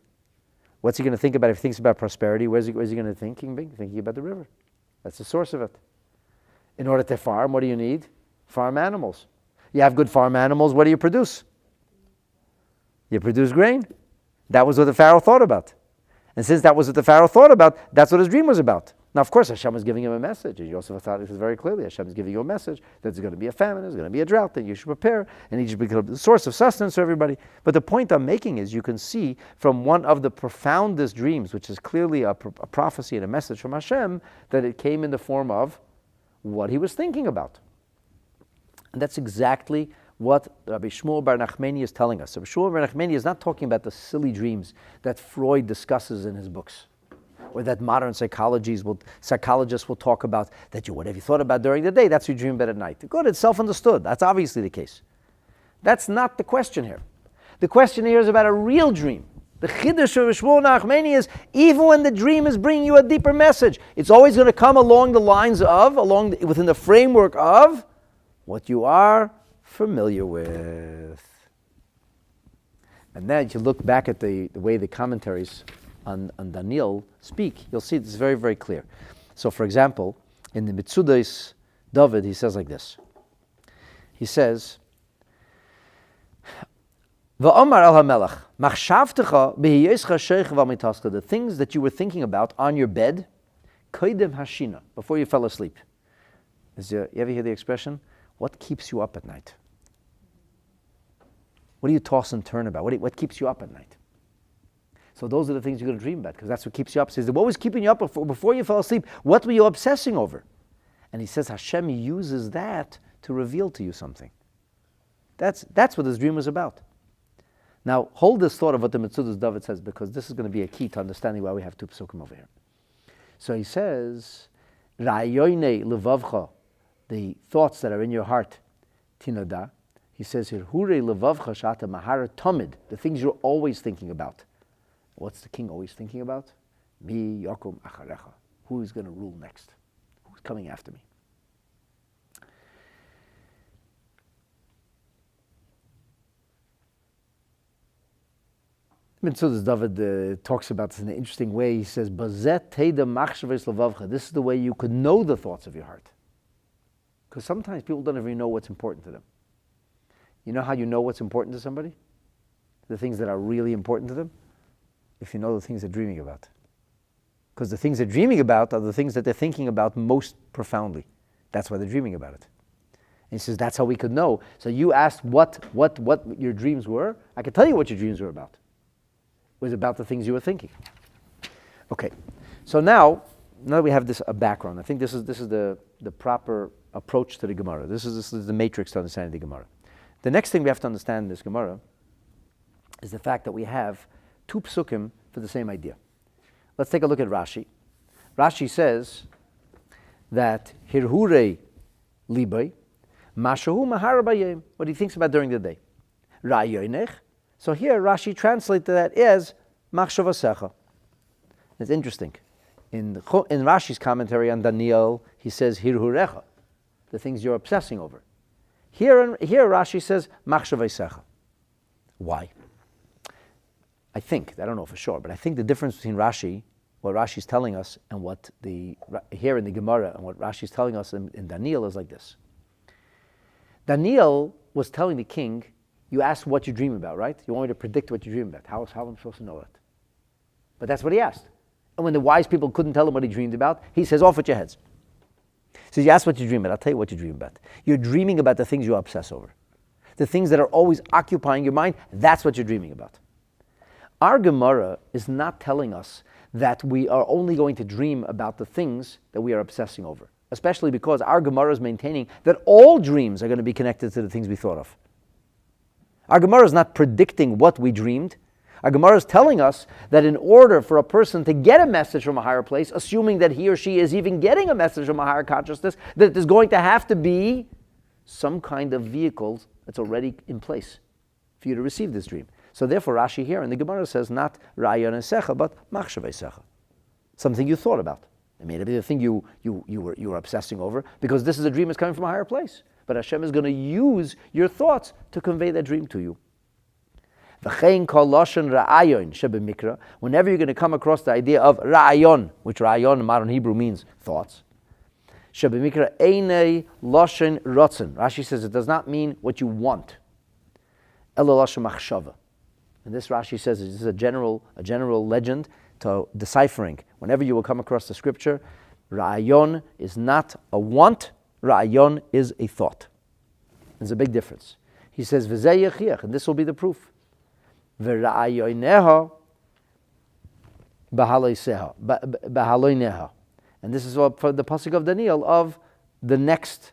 What's he going to think about if he thinks about prosperity? Where's he going to think? Thinking about the river. That's the source of it. In order to farm, what do you need? Farm animals. You have good farm animals, what do you produce? You produce grain. That was what the Pharaoh thought about. And since that was what the Pharaoh thought about, that's what his dream was about. Now, of course, Hashem was giving him a message. Yosef thought this very clearly. Hashem is giving you a message that there's going to be a famine, there's going to be a drought, that you should prepare, and Egypt become the source of sustenance for everybody. But the point I'm making is you can see from one of the profoundest dreams, which is clearly a prophecy and a message from Hashem, that it came in the form of what he was thinking about. And that's exactly what Rabbi Shmuel Bar Nachmani is telling us. Rabbi Shmuel Bar Nachmani is not talking about the silly dreams that Freud discusses in his books, or that modern psychologists will talk about, that whatever you thought about during the day, that's what you dream about at night. Good, it's self-understood. That's obviously the case. That's not the question here. The question here is about a real dream. The Chiddush of Shmuel Nachmani is, even when the dream is bringing you a deeper message, it's always going to come along the lines of, within the framework of, what you are familiar with. And then if you look back at the way the commentaries on Daniel speak, you'll see it's very, very clear. So for example, in the Mitzudas David, he says like this. He says, V'omar el hamelach, machshavtecha b'hiyescha sheich v'amitaska, the things that you were thinking about on your bed, koidem hashina, before you fell asleep. You ever hear the expression? What keeps you up at night? What do you toss and turn about? What keeps you up at night? So those are the things you're going to dream about, because that's what keeps you up. He says, what was keeping you up before you fell asleep? What were you obsessing over? And he says, Hashem uses that to reveal to you something. That's what this dream was about. Now, hold this thought of what the Mitzudas David says, because this is going to be a key to understanding why we have two psukim over here. So he says, Ra'yoynei levavcha, the thoughts that are in your heart, tinada. He says here, Hure levavcha shata mahara tomid, the things you're always thinking about. What's the king always thinking about? Mi yakum acharecha. Who is going to rule next? Who's coming after me? Mitzudas David talks about this in an interesting way. He says, Bazet teida machshavos levavcha. This is the way you could know the thoughts of your heart. Because sometimes people don't even know what's important to them. You know how you know what's important to somebody? The things that are really important to them? If you know the things they're dreaming about. Because the things they're dreaming about are the things that they're thinking about most profoundly. That's why they're dreaming about it. And he says, that's how we could know. So you asked what your dreams were. I can tell you what your dreams were about. It was about the things you were thinking. Okay, so now that we have this a background, I think this is the proper approach to the Gemara. This is the matrix to understanding the Gemara. The next thing we have to understand in this Gemara is the fact that we have two psukim for the same idea. Let's take a look at Rashi. Rashi says that hirhure libay mashahu mahar bayim, what he thinks about during the day. Ra'yonech. So here Rashi translated that as machshavasecha. It's interesting. In Rashi's commentary on Daniel, he says hirhurecha, the things you're obsessing over. Here Rashi says machshavasecha. Why? I don't know for sure, but I think the difference between Rashi, what Rashi's telling us, and what here in the Gemara, and what Rashi's telling us in Daniel is like this. Daniel was telling the king, you asked what you dream about, right? You want me to predict what you dream about. How am I supposed to know it? But that's what he asked. And when the wise people couldn't tell him what he dreamed about, he says, off with your heads. So you ask what you dream about. I'll tell you what you dream about. You're dreaming about the things you obsess over. The things that are always occupying your mind, that's what you're dreaming about. Our Gemara is not telling us that we are only going to dream about the things that we are obsessing over, especially because our Gemara is maintaining that all dreams are going to be connected to the things we thought of. Our Gemara is not predicting what we dreamed. Our Gemara is telling us that in order for a person to get a message from a higher place, assuming that he or she is even getting a message from a higher consciousness, that there's going to have to be some kind of vehicle that's already in place for you to receive this dream. So therefore Rashi here in the Gemara says not Ra'yon Secha, but Machshavei Secha. Something you thought about. It may be the thing you were obsessing over, because this is a dream that's coming from a higher place. But Hashem is going to use your thoughts to convey that dream to you. Whenever you're going to come across the idea of ra'ayon, which ra'ayon in modern Hebrew means thoughts, Rashi says it does not mean what you want. And this Rashi says this is a general legend to deciphering. Whenever you will come across the scripture, ra'ayon is not a want, ra'ayon is a thought. There's a big difference. He says, v'zeh yechiach, and this will be the proof. V'ra'ayoneha b'haloineha. And this is for the pasuk of Daniel of the next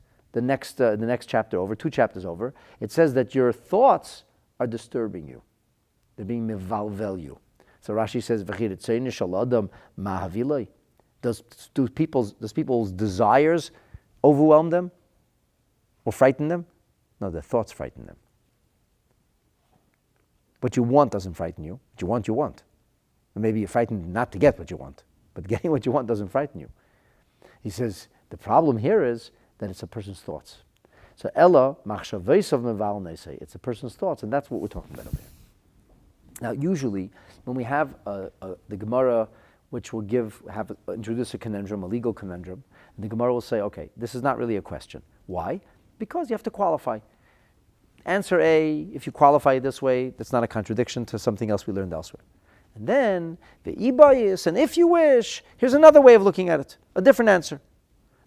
chapter over, 2 chapters over. It says that your thoughts are disturbing you. They're being mevalvel you. So Rashi says, v'chiritzein shaladam mahaviloi. Does people's desires overwhelm them or frighten them? No, their thoughts frighten them. What you want doesn't frighten you. What you want, you want. And maybe you're frightened not to get what you want. But getting what you want doesn't frighten you. He says, the problem here is that it's a person's thoughts. So Ella, machshaveisav meval neisei. It's a person's thoughts, and that's what we're talking about over here. Now, usually, when we have the Gemara, which will introduce a conundrum, a legal conundrum, and the Gemara will say, okay, this is not really a question. Why? Because you have to qualify. Answer A, if you qualify it this way, that's not a contradiction to something else we learned elsewhere. And then, the ibayis, and if you wish, here's another way of looking at it, a different answer.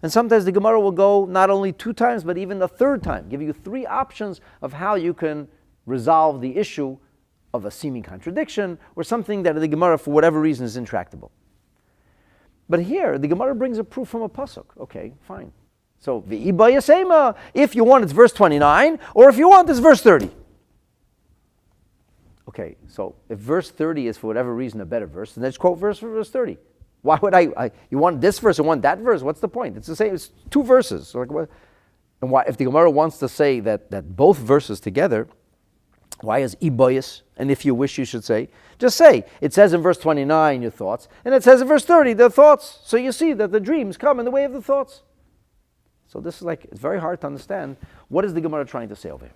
And sometimes the Gemara will go not only 2 times, but even the 3rd time, giving you 3 options of how you can resolve the issue of a seeming contradiction, or something that the Gemara, for whatever reason, is intractable. But here, the Gemara brings a proof from a pasuk. Okay, fine. So, v'ibayasema, if you want, it's verse 29, or if you want, it's verse 30. Okay, so if verse 30 is for whatever reason a better verse, then let's quote verse 30. Why would you want this verse or want that verse? What's the point? It's the same, it's 2 verses. So like what? And why, if the Gemara wants to say that both verses together, why is ibayas? And if you wish, you should say, just say, it says in verse 29 your thoughts, and it says in verse 30 the thoughts. So you see that the dreams come in the way of the thoughts. So this is it's very hard to understand. What is the Gemara trying to say over here?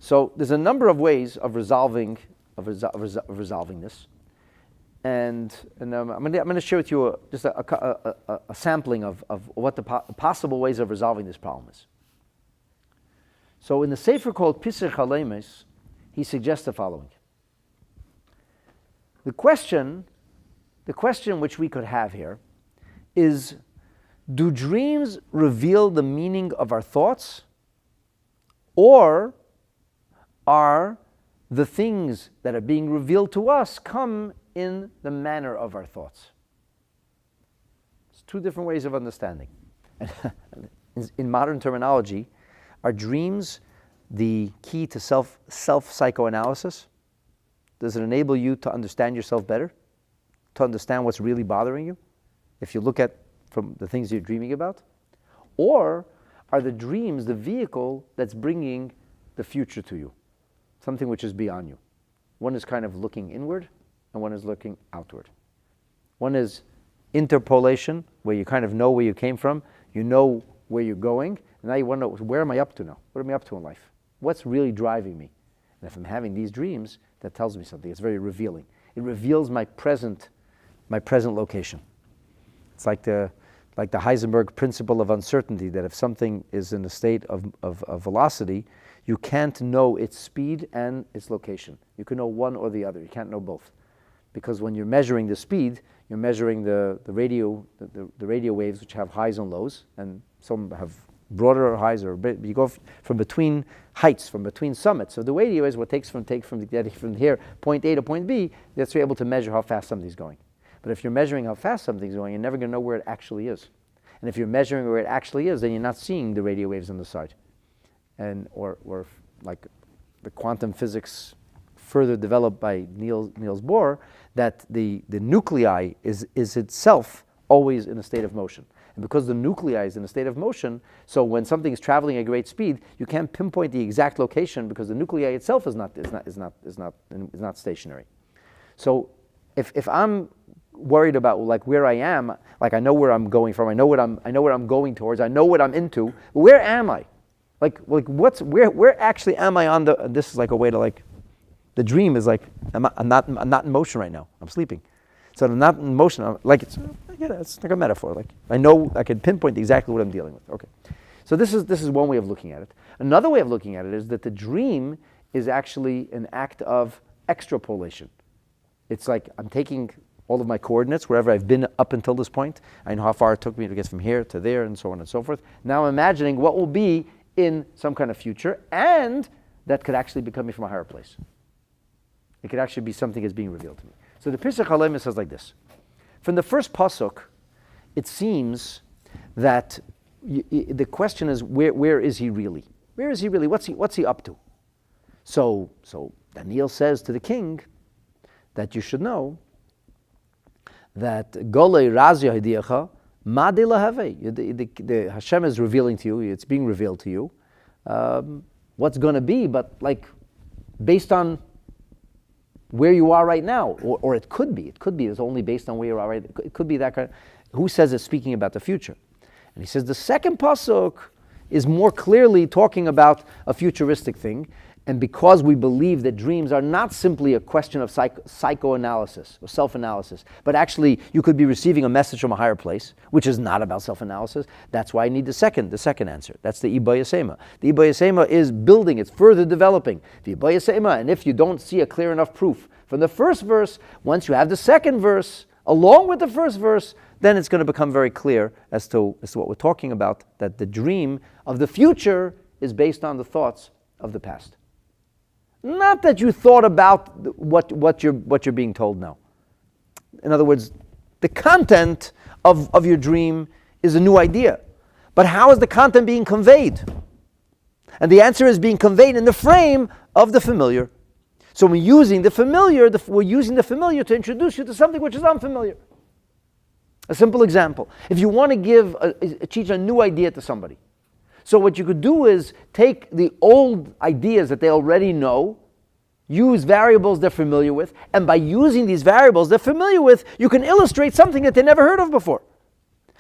So there's a number of ways of resolving this. And I'm going to share with you just a sampling of what the possible ways of resolving this problem is. So in the Sefer called Pisach Halemes, he suggests the following. The question which we could have here is, do dreams reveal the meaning of our thoughts, or are the things that are being revealed to us come in the manner of our thoughts? It's 2 different ways of understanding. In modern terminology, are dreams the key to self-psychoanalysis? Does it enable you to understand yourself better? To understand what's really bothering you? If you look at from the things you're dreaming about? Or are the dreams the vehicle that's bringing the future to you? Something which is beyond you. One is kind of looking inward, and one is looking outward. One is interpolation, where you kind of know where you came from, you know where you're going, and now you want to know, where am I up to now? What am I up to in life? What's really driving me? And if I'm having these dreams, that tells me something. It's very revealing. It reveals my present location. It's like the Heisenberg principle of uncertainty, that if something is in a state of velocity, you can't know its speed and its location. You can know one or the other. You can't know both. Because when you're measuring the speed, you're measuring the radio waves, which have highs and lows, and some have broader highs, or you go from between heights, from between summits. So the radio is what takes from here, point A to point B, that's you're able to measure how fast something's going. But if you're measuring how fast something's going, you're never going to know where it actually is. And if you're measuring where it actually is, then you're not seeing the radio waves on the side. And or like the quantum physics further developed by Niels Bohr, that the nuclei is itself always in a state of motion. And because the nuclei is in a state of motion, so when something is traveling at great speed, you can't pinpoint the exact location because the nuclei itself is not stationary. So if I'm worried about like where I am, like I know where I'm going from, I know what I'm going towards, I know what I'm into, where am I? Like where actually am I on the? This is like a way to like, the dream is like I'm not in motion right now. I'm sleeping, so I'm not in motion. It's like a metaphor. Like I know I can pinpoint exactly what I'm dealing with. Okay, so this is one way of looking at it. Another way of looking at it is that the dream is actually an act of extrapolation. It's like I'm taking all of my coordinates, wherever I've been up until this point. I know how far it took me to get from here to there, and so on and so forth. Now I'm imagining what will be in some kind of future, and that could actually be coming from a higher place. It could actually be something that's being revealed to me. So the Pesach Halem says like this. From the first pasuk, it seems that the question is, where is he really? Where is he really? What's he up to? So Daniel says to the king that you should know that Golei Razia Hidiacha Ma de lahave. The Hashem is revealing to you, it's being revealed to you what's going to be, but like based on where you are right now, or it could be it's only based on where you are right. It could be that kind of, who says it's speaking about the future? And he says the second pasuk is more clearly talking about a futuristic thing, and because we believe that dreams are not simply a question of psychoanalysis or self-analysis, but actually you could be receiving a message from a higher place, which is not about self-analysis. That's why I need the second answer. That's the Ibayasema. The Ibayasema is building, it's further developing. The Ibayasema, and if you don't see a clear enough proof from the first verse, once you have the second verse, along with the first verse, then it's going to become very clear as to what we're talking about, that the dream of the future is based on the thoughts of the past. Not that you thought about what you're being told now. In other words, the content of your dream is a new idea. But how is the content being conveyed? And the answer is being conveyed in the frame of the familiar. So we're using the familiar to introduce you to something which is unfamiliar. A simple example. If you want to teach a new idea to somebody, so what you could do is take the old ideas that they already know, use variables they're familiar with, and by using these variables they're familiar with, you can illustrate something that they never heard of before.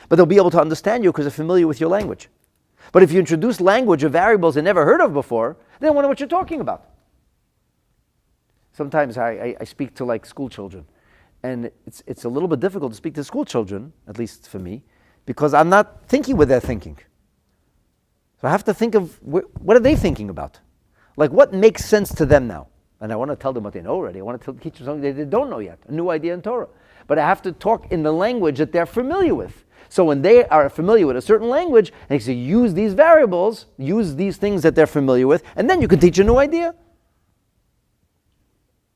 But they'll be able to understand you because they're familiar with your language. But if you introduce language of variables they never heard of before, they don't know what you're talking about. Sometimes I speak to like school children, and it's a little bit difficult to speak to school children, at least for me, because I'm not thinking what they're thinking. So I have to think of what are they thinking about? Like what makes sense to them now? And I want to tell them what they know already. I want to teach them something they don't know yet, a new idea in Torah. But I have to talk in the language that they're familiar with. So when they are familiar with a certain language, they say use these variables, use these things that they're familiar with, and then you can teach a new idea.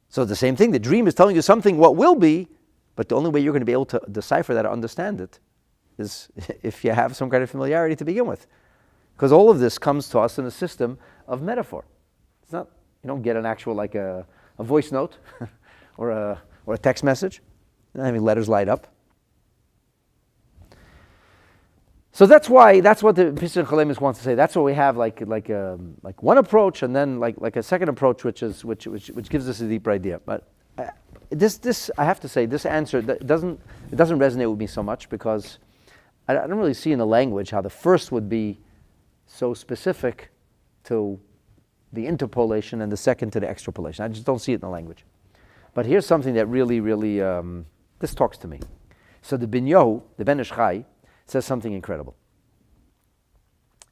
So it's the same thing. The dream is telling you something what will be, but the only way you're going to be able to decipher that or understand it is if you have some kind of familiarity to begin with. Because all of this comes to us in a system of metaphor. It's not, you don't get an actual like a a voice note or a text message, not having letters light up. So that's what the Pesach Chalemus wants to say. That's what we have like one approach, and then like a second approach, which gives us a deeper idea. But this I have to say, this answer doesn't resonate with me so much, because I don't really see in the language how the first would be so specific to the interpolation and the second to the extrapolation. I just don't see it in the language. But here's something that really, really, this talks to me. So the Ben Yohu, the Ben Ish Chai, says something incredible.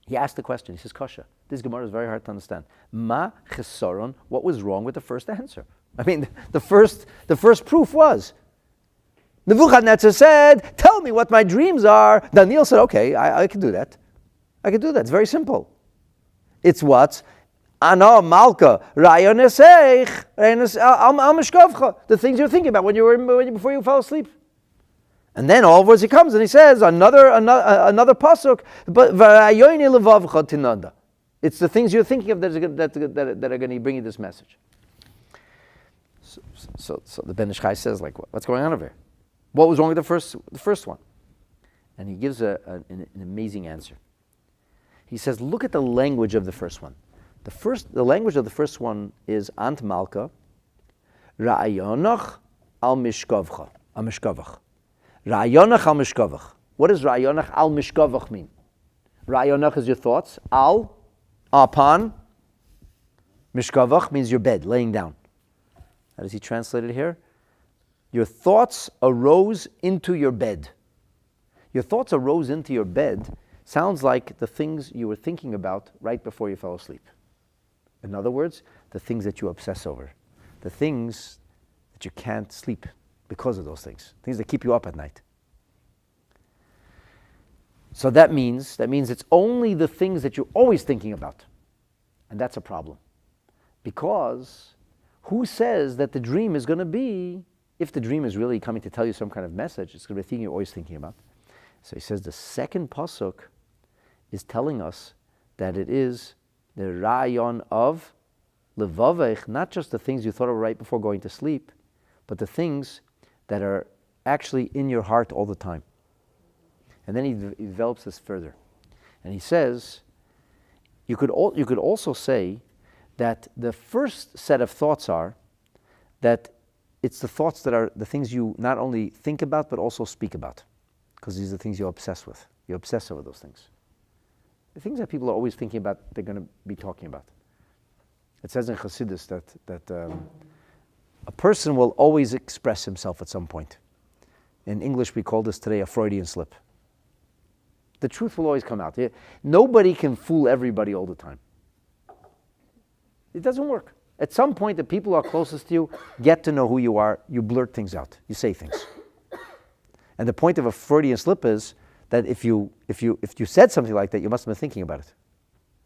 He asked the question, he says, Kasha, this Gemara is very hard to understand. Ma chesaron, what was wrong with the first answer? I mean, the first proof was, Nebuchadnezzar said, tell me what my dreams are. Daniel said, okay, I can do that. I can do that. It's very simple. It's what? Ana Malka Rayoneseich Al Mishkovcha. The things you're thinking about before you fell asleep. And then all of us he comes and he says another pasuk. But Varayoyne Levavcha Tinanda. It's the things you're thinking of that are going to bring you this message. So the Ben Ish Chai says, like, what's going on over here? What was wrong with the first one? And he gives an amazing answer. He says, look at the language of the first one. The language of the first one is Ant Malka, Ra'ayonach al Mishkovach. Ra'ayonach al Mishkovach. What does Ra'ayonach al Mishkovach mean? Ra'ayonach is your thoughts. Upon. Mishkovach means your bed, laying down. How does he translate it here? Your thoughts arose into your bed. Your thoughts arose into your bed sounds like the things you were thinking about right before you fell asleep. In other words, the things that you obsess over, the things that you can't sleep because of those things that keep you up at night. So that means it's only the things that you're always thinking about. And that's a problem. Because who says that the dream is going to be, if the dream is really coming to tell you some kind of message, it's going to be a thing you're always thinking about. So he says the second pasuk is telling us that it is the rayon of levavech, not just the things you thought of right before going to sleep, but the things that are actually in your heart all the time. And then he develops this further. And he says, you could also say that the first set of thoughts are that it's the thoughts that are the things you not only think about but also speak about, because these are the things you obsess with. You obsess over those things. The things that people are always thinking about, they're going to be talking about. It says in Chassidus that a person will always express himself at some point. In English, we call this today a Freudian slip. The truth will always come out. Nobody can fool everybody all the time. It doesn't work. At some point, the people who are closest to you get to know who you are. You blurt things out. You say things. And the point of a Freudian slip is that if you said something like that, you must have been thinking about it.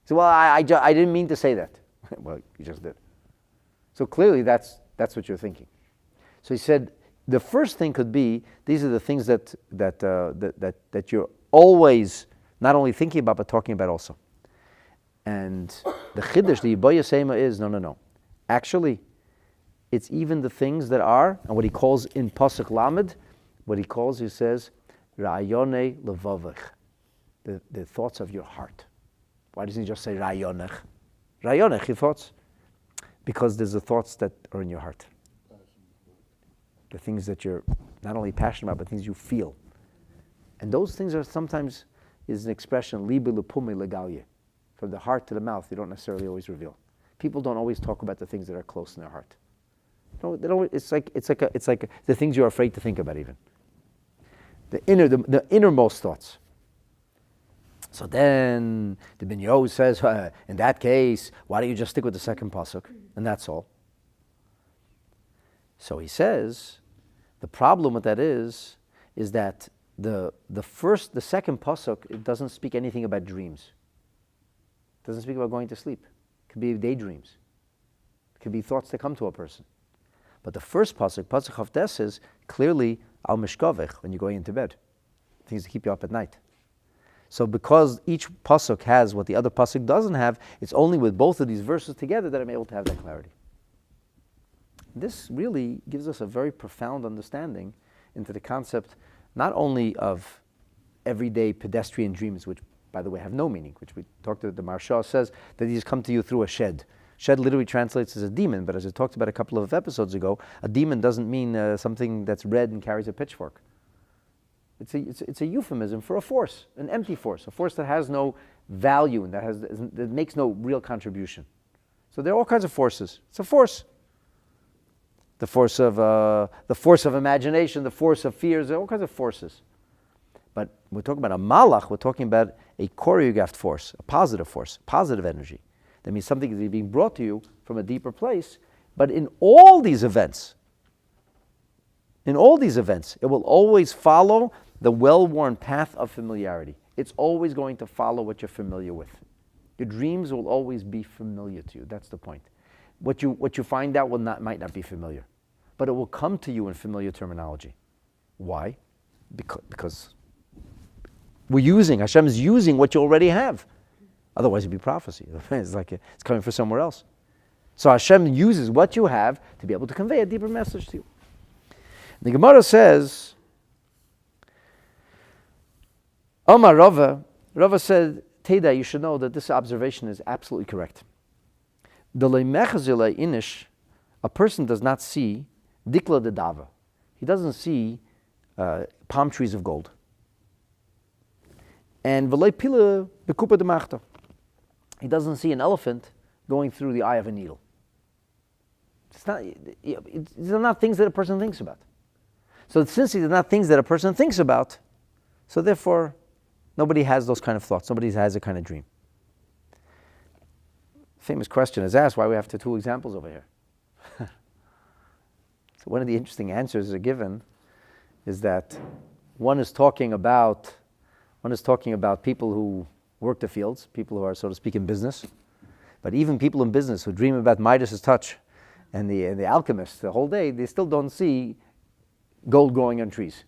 So, well, I didn't mean to say that. Well, you just did. So clearly, that's what you're thinking. So he said the first thing could be these are the things that you're always not only thinking about but talking about also. And the chiddush, the Yiboya Sema is no. Actually, it's even the things that are, and what he calls in Pasuk Lamed, he says, Ra'ayone levavech, the thoughts of your heart. Why doesn't he just say Ra'ayonech? Ra'ayonech, your thoughts. Because there's the thoughts that are in your heart. The things that you're not only passionate about, but things you feel. And those things are sometimes is an expression, libe lepume legalye. From the heart to the mouth, you don't necessarily always reveal. People don't always talk about the things that are close in their heart. They don't. It's like the things you're afraid to think about, even the innermost thoughts. So then the Ben Yohu says, in that case, why don't you just stick with the second pasuk, and that's all. So he says, the problem with that is that the second pasuk, it doesn't speak anything about dreams. It doesn't speak about going to sleep. It could be daydreams. It could be thoughts that come to a person. But the first pasuk Chavtes, is clearly al mishkavech, when you're going into bed, things that keep you up at night. So because each pasuk has what the other pasuk doesn't have, it's only with both of these verses together that I'm able to have that clarity. This really gives us a very profound understanding into the concept not only of everyday pedestrian dreams, which, by the way, have no meaning, which we talked about. The Maharsha says that these come to you through a shed. Shed literally translates as a demon, but as I talked about a couple of episodes ago, a demon doesn't mean something that's red and carries a pitchfork. It's a euphemism for a force, an empty force, a force that has no value and that makes no real contribution. So there are all kinds of forces. It's a force. The force of imagination, the force of fears, there are all kinds of forces. But we're talking about a malach, we're talking about a choreographed force, a positive force, positive energy. That means something is being brought to you from a deeper place. But in all these events, it will always follow the well-worn path of familiarity. It's always going to follow what you're familiar with. Your dreams will always be familiar to you. That's the point. What you find out might not be familiar, but it will come to you in familiar terminology. Why? Because Hashem is using what you already have. Otherwise it'd be prophecy. It's like it's coming from somewhere else. So Hashem uses what you have to be able to convey a deeper message to you. The Gemara says, Omar Rava said, Teda, you should know that this observation is absolutely correct. A person does not see dikla de dava. He doesn't see palm trees of gold. And v'lei pila bekupa de machta. He doesn't see an elephant going through the eye of a needle. These are not things that a person thinks about. So since these are not things that a person thinks about, so therefore nobody has those kind of thoughts. Nobody has a kind of dream. Famous question is asked why we have two examples over here. So one of the interesting answers that are given is that one is talking about people who work the fields, people who are, so to speak, in business. But even people in business who dream about Midas's touch and the alchemists the whole day, they still don't see gold growing on trees.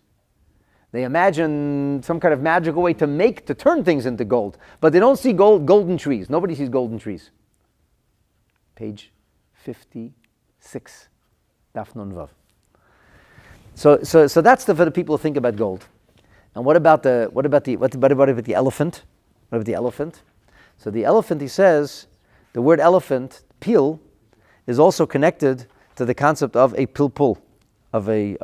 They imagine some kind of magical way to turn things into gold, but they don't see golden trees. Nobody sees golden trees. Page 56, Daf Nun Vav. So that's for the people who think about gold. And what about the elephant? What about the elephant? So the elephant, he says, the word elephant, pil, is also connected to the concept of a pilpul, the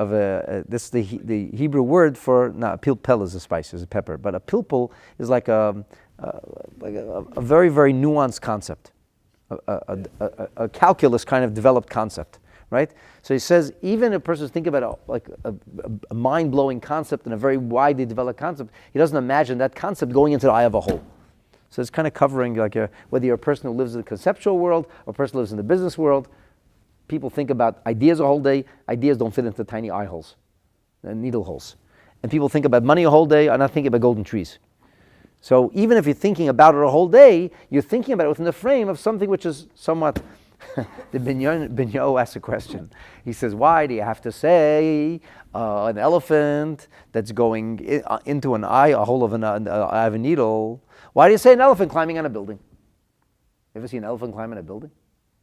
Hebrew word for pilpel is a spice, is a pepper, but a pilpul is like a very, very nuanced concept, a calculus kind of developed concept, right? So he says even if a person is thinking about a mind-blowing concept and a very widely developed concept, he doesn't imagine that concept going into the eye of a hole. So it's kind of covering whether you're a person who lives in the conceptual world or a person who lives in the business world. People think about ideas a whole day. Ideas don't fit into tiny eye holes, needle holes. And people think about money a whole day, are not thinking about golden trees. So even if you're thinking about it a whole day, you're thinking about it within the frame of something which is somewhat... The Binyo asks a question. He says, why do you have to say an elephant that's going into a hole of eye of a needle? Why do you say an elephant climbing on a building? Ever see an elephant climb on a building?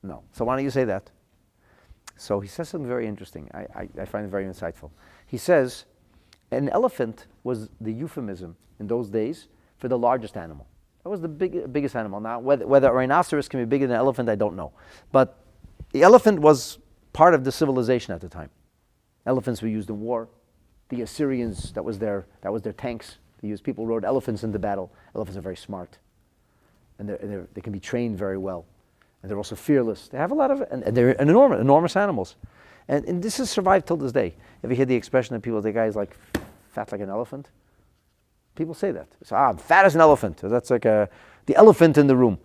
No. So why don't you say that? So he says something very interesting. I find it very insightful. He says, an elephant was the euphemism in those days for the largest animal. That was the biggest animal. Now, whether a rhinoceros can be bigger than an elephant, I don't know. But the elephant was part of the civilization at the time. Elephants were used in war. The Assyrians, that was their tanks. People rode elephants into battle. Elephants are very smart. And they can be trained very well. And they're also fearless. They have a lot of, and they're enormous animals. And this has survived till this day. Ever hear the expression that the guy's like fat like an elephant? People say that. So, I'm fat as an elephant. So that's like the elephant in the room.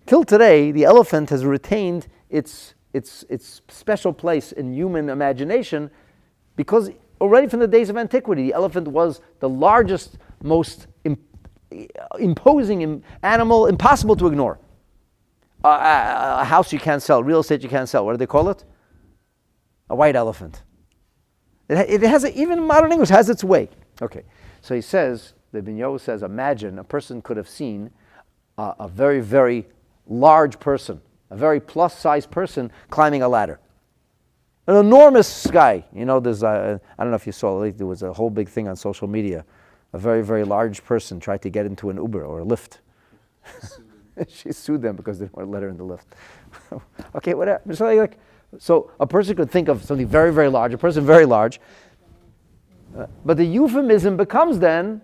Till today, the elephant has retained its special place in human imagination because already from the days of antiquity, the elephant was the largest, most imposing animal, impossible to ignore. A house you can't sell, real estate you can't sell. What do they call it? A white elephant. It has, even modern English has its way. Okay. So he says, the Binyo says, imagine a person could have seen a very, very large person, a very plus-sized person climbing a ladder. An enormous guy. You know, there's, I don't know if you saw, there was a whole big thing on social media. A very, very large person tried to get into an Uber or a Lyft. She sued them because they didn't want to let her in the lift. Okay, whatever. So a person could think of something very, very large, a person very large, but the euphemism becomes then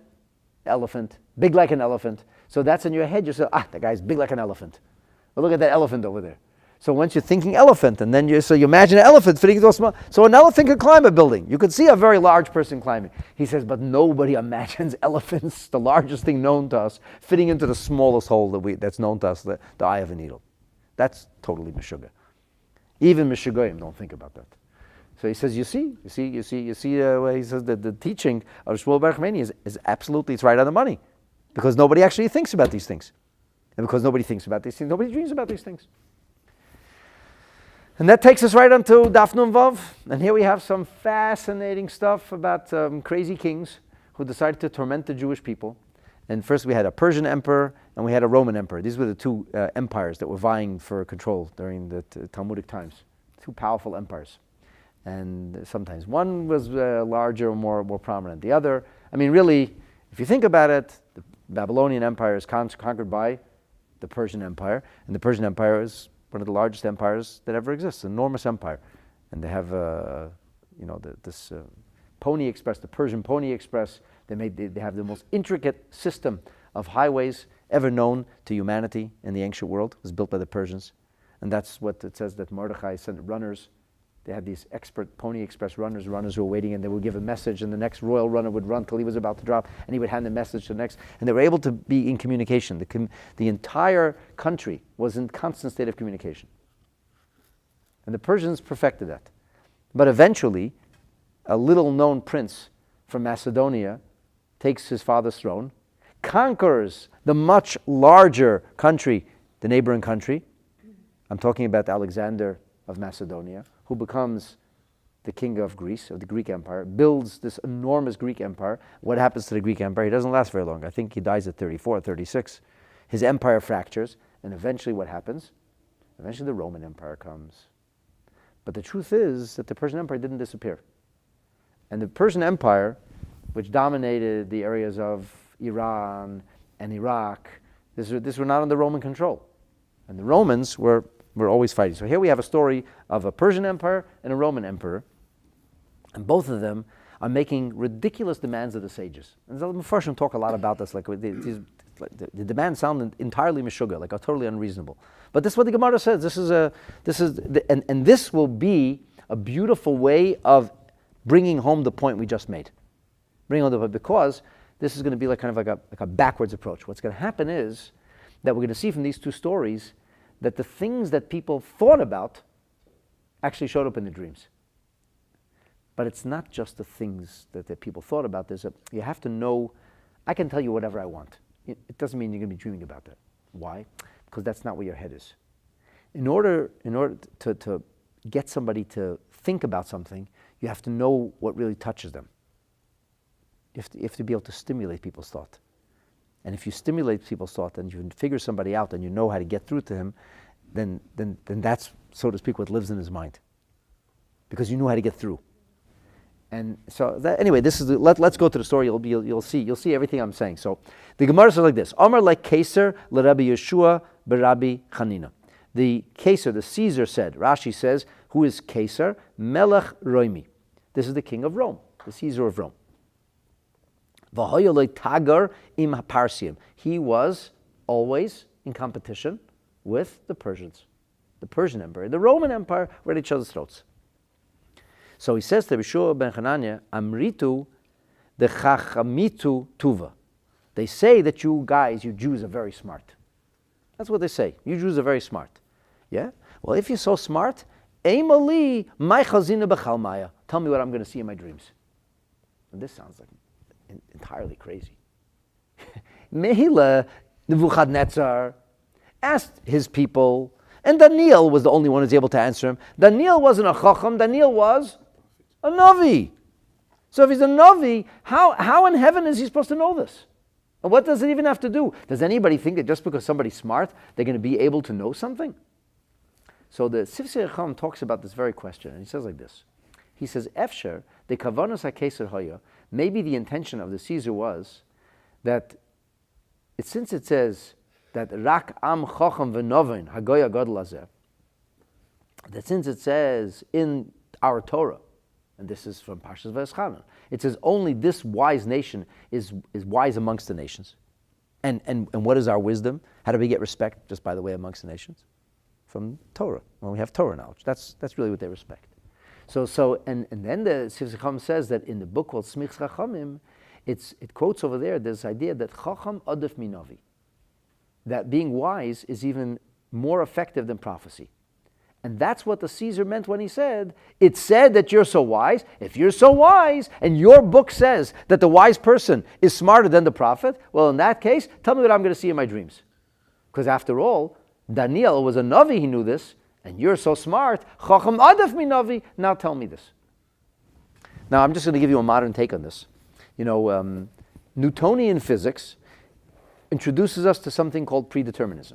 elephant, big like an elephant. So that's in your head. You say, that guy's big like an elephant. Well, look at that elephant over there. So once you're thinking elephant, and then you imagine an elephant fitting into a small. So an elephant could climb a building. You could see a very large person climbing. He says, but nobody imagines elephants, the largest thing known to us, fitting into the smallest hole that's known to us, the eye of a needle. That's totally meshuggah. Even meshuggahim don't think about that. So he says, you see. He says that the teaching of Shmuel Bar Chmeini is absolutely, it's right on the money, because nobody actually thinks about these things, and because nobody thinks about these things, nobody dreams about these things. And that takes us right onto Daf Nun Vav. And here we have some fascinating stuff about crazy kings who decided to torment the Jewish people. And first we had a Persian emperor and we had a Roman emperor. These were the two empires that were vying for control during the Talmudic times. Two powerful empires. And sometimes one was larger or more prominent than the other. I mean, really, if you think about it, the Babylonian Empire is conquered by the Persian Empire. And the Persian Empire is one of the largest empires that ever exists, an enormous empire. And they have, this Pony Express, the Persian Pony Express. They have the most intricate system of highways ever known to humanity in the ancient world. It was built by the Persians. And that's what it says that Mordechai sent runners. They had these expert Pony Express runners who were waiting, and they would give a message, and the next royal runner would run till he was about to drop, and he would hand the message to the next. And they were able to be in communication. The entire country was in constant state of communication. And the Persians perfected that. But eventually, a little-known prince from Macedonia takes his father's throne, conquers the much larger country, the neighboring country. I'm talking about Alexander of Macedonia, who becomes the king of Greece, of the Greek Empire, builds this enormous Greek Empire. What happens to the Greek Empire? He doesn't last very long. I think he dies at 34, 36. His empire fractures, and eventually what happens? Eventually the Roman Empire comes. But the truth is that the Persian Empire didn't disappear. And the Persian Empire, which dominated the areas of Iran and Iraq, these were not under Roman control. And the Romans were always fighting. So here we have a story of a Persian empire and a Roman emperor, and both of them are making ridiculous demands of the sages. And the Mepharshim talk a lot about this, the demands sound entirely meshuggah, like are totally unreasonable. But this is what the Gemara says. And this will be a beautiful way of bringing home the point we just made. Bringing home the point, because this is going to be like a backwards approach. What's going to happen is that we're going to see from these two stories that the things that people thought about actually showed up in the dreams. But it's not just the things that people thought about. You have to know, I can tell you whatever I want. It doesn't mean you're going to be dreaming about that. Why? Because that's not where your head is. In order to get somebody to think about something, you have to know what really touches them. You have to be able to stimulate people's thought. And if you stimulate people's thought and you can figure somebody out and you know how to get through to him, then that's, so to speak, what lives in his mind. Because you know how to get through. And so anyway, this is let's go to the story. You'll see everything I'm saying. So the Gemara says like this: Amar like Keser l'Rabbi Yeshua b'Rabbi Chanina. The Keser, the Caesar said. Rashi says, who is Keser? Melech Roimi. This is the king of Rome, the Caesar of Rome. Tagar im Parsium. He was always in competition with the Persians, the Persian Empire. The Roman Empire were at each other's throats. So he says to Yeshua ben Hanania, Amritu de Chachamitu Tuva. They say that you guys, you Jews, are very smart. That's what they say. You Jews are very smart. Yeah? Well, if you're so smart, Eimali my chazina b'chalmaya. Tell me what I'm going to see in my dreams. And this sounds like entirely crazy. Mehila Nebuchadnezzar asked his people, and Daniel was the only one who was able to answer him. Daniel wasn't a chacham, Daniel was a navi. So if he's a navi, how in heaven is he supposed to know this? And what does it even have to do? Does anybody think that just because somebody's smart, they're going to be able to know something? So the Sifsei Chacham talks about this very question, and he says like this. He says, Efsher, the kavanas ha-keser hoya, maybe the intention of the Caesar was that, since it says that rak am chacham v'novin hagoya gadol hazeh, that since it says in our Torah, and this is from Parshas Vayeschanan, it says only this wise nation is wise amongst the nations. And what is our wisdom? How do we get respect, just by the way, amongst the nations? From Torah. When we have Torah knowledge. That's really what they respect. And then the Sifsei Chacham says that in the book called Smichs Chachamim, it quotes over there this idea that Chacham adif minavi, that being wise is even more effective than prophecy. And that's what the Caesar meant when he said, it said that you're so wise. If you're so wise, and your book says that the wise person is smarter than the prophet, well, in that case, tell me what I'm going to see in my dreams. Because after all, Daniel was a Navi, he knew this, and you're so smart, Chacham adaf mi Navi, now tell me this. Now, I'm just going to give you a modern take on this. Newtonian physics introduces us to something called predeterminism.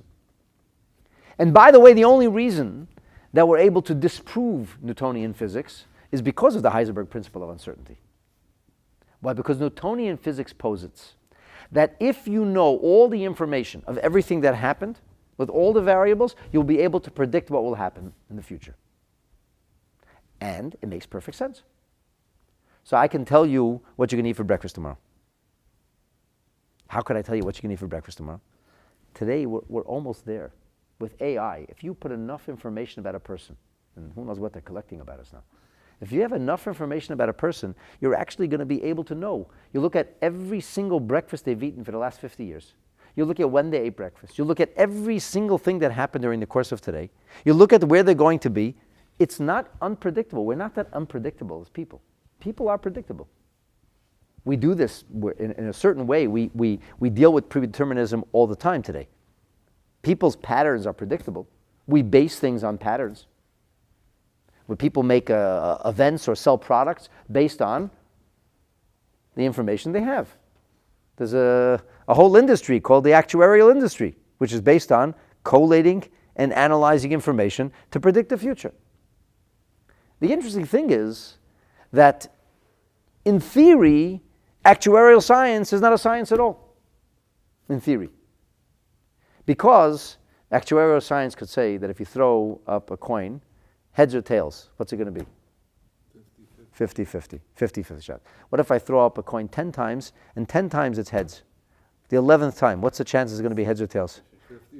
And by the way, the only reason that we're able to disprove Newtonian physics is because of the Heisenberg principle of uncertainty. Why? Because Newtonian physics posits that if you know all the information of everything that happened, with all the variables, you'll be able to predict what will happen in the future. And it makes perfect sense. So I can tell you what you're going to eat for breakfast tomorrow. How could I tell you what you're going to eat for breakfast tomorrow? Today, we're almost there. With AI, if you put enough information about a person, and who knows what they're collecting about us now, if you have enough information about a person, you're actually going to be able to know. You look at every single breakfast they've eaten for the last 50 years. You look at when they ate breakfast. You look at every single thing that happened during the course of today. You look at where they're going to be. It's not unpredictable. We're not that unpredictable as people. People are predictable. We do this in a certain way. We deal with predeterminism all the time today. People's patterns are predictable. We base things on patterns. When people make events or sell products based on the information they have. There's a whole industry called the actuarial industry, which is based on collating and analyzing information to predict the future. The interesting thing is that, in theory, actuarial science is not a science at all. In theory. Because actuarial science could say that if you throw up a coin, heads or tails, what's it going to be? 50-50. 50-50 shot. What if I throw up a coin 10 times, and 10 times it's heads? The 11th time, what's the chance it's going to be heads or tails?